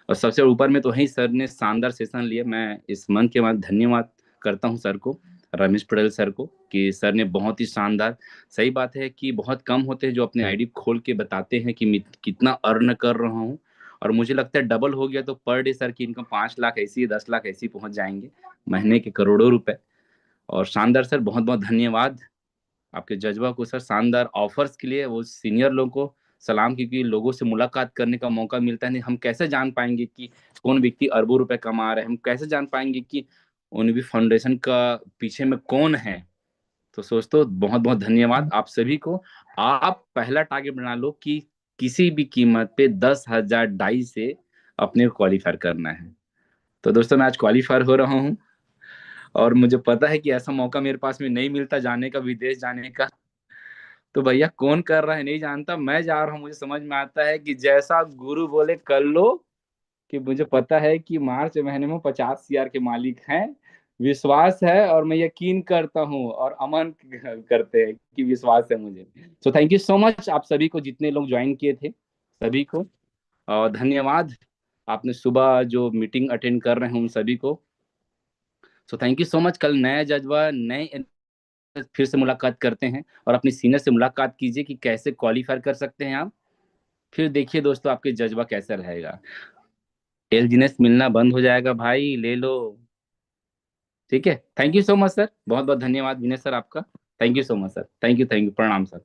और सबसे ऊपर में तो वही सर ने शानदार सेशन लिया। मैं इस मन के बाद धन्यवाद करता हूँ सर को, रमेश पटेल सर को, कि सर ने बहुत ही शानदार। सही बात है कि बहुत कम होते हैं जो अपने आईडी खोल के बताते हैं कि मैं कितना अर्न कर रहा हूँ, और मुझे लगता है डबल हो गया तो पर डे सर की इनकम 5 लाख ऐसी, 10 लाख ऐसी पहुंच जाएंगे, महीने के करोड़ों रुपए। और शानदार सर, बहुत बहुत धन्यवाद आपके जज्बा को सर, शानदार ऑफर्स के लिए वो सीनियर लोगों को सलाम, क्योंकि लोगों से मुलाकात करने का मौका मिलता है। नहीं हम कैसे जान पाएंगे कि कौन व्यक्ति अरबों रुपए कमा रहे हैं, हम कैसे जान पाएंगे कि उनकी फाउंडेशन का पीछे में कौन है। तो दोस्तों बहुत बहुत धन्यवाद आप सभी को। आप पहला टारगेट बना लो कि किसी भी कीमत पे 10,000 डाई से अपने को क्वालिफाई करना है। तो दोस्तों मैं आज क्वालिफायर हो रहा हूँ, और मुझे पता है कि ऐसा मौका मेरे पास में नहीं मिलता जाने का, विदेश जाने का। तो भैया कौन कर रहा है नहीं जानता, मैं जा रहा हूँ। मुझे समझ में आता है कि जैसा गुरु बोले कर लो, कि मुझे पता है कि मार्च महीने में 50 CR के मालिक हैं। विश्वास है, और मैं यकीन करता हूँ, और अमन करते हैं कि विश्वास है मुझे। So thank you so much आप सभी को, जितने लोग ज्वाइन किए थे सभी को, और धन्यवाद आपने सुबह जो मीटिंग अटेंड कर रहे हैं उन सभी को। So thank you so much. कल नया जज्बा, नए फिर से मुलाकात करते हैं, और अपने सीनियर से मुलाकात कीजिए कि कैसे क्वालिफाई कर सकते हैं आप। फिर देखिए दोस्तों आपके जज्बा कैसा रहेगा। एलजीनेस मिलना बंद हो जाएगा भाई, ले लो। ठीक है, thank you so much sir, बहुत बहुत धन्यवाद विनय सर आपका। Thank you so much sir, thank you, प्रणाम सर।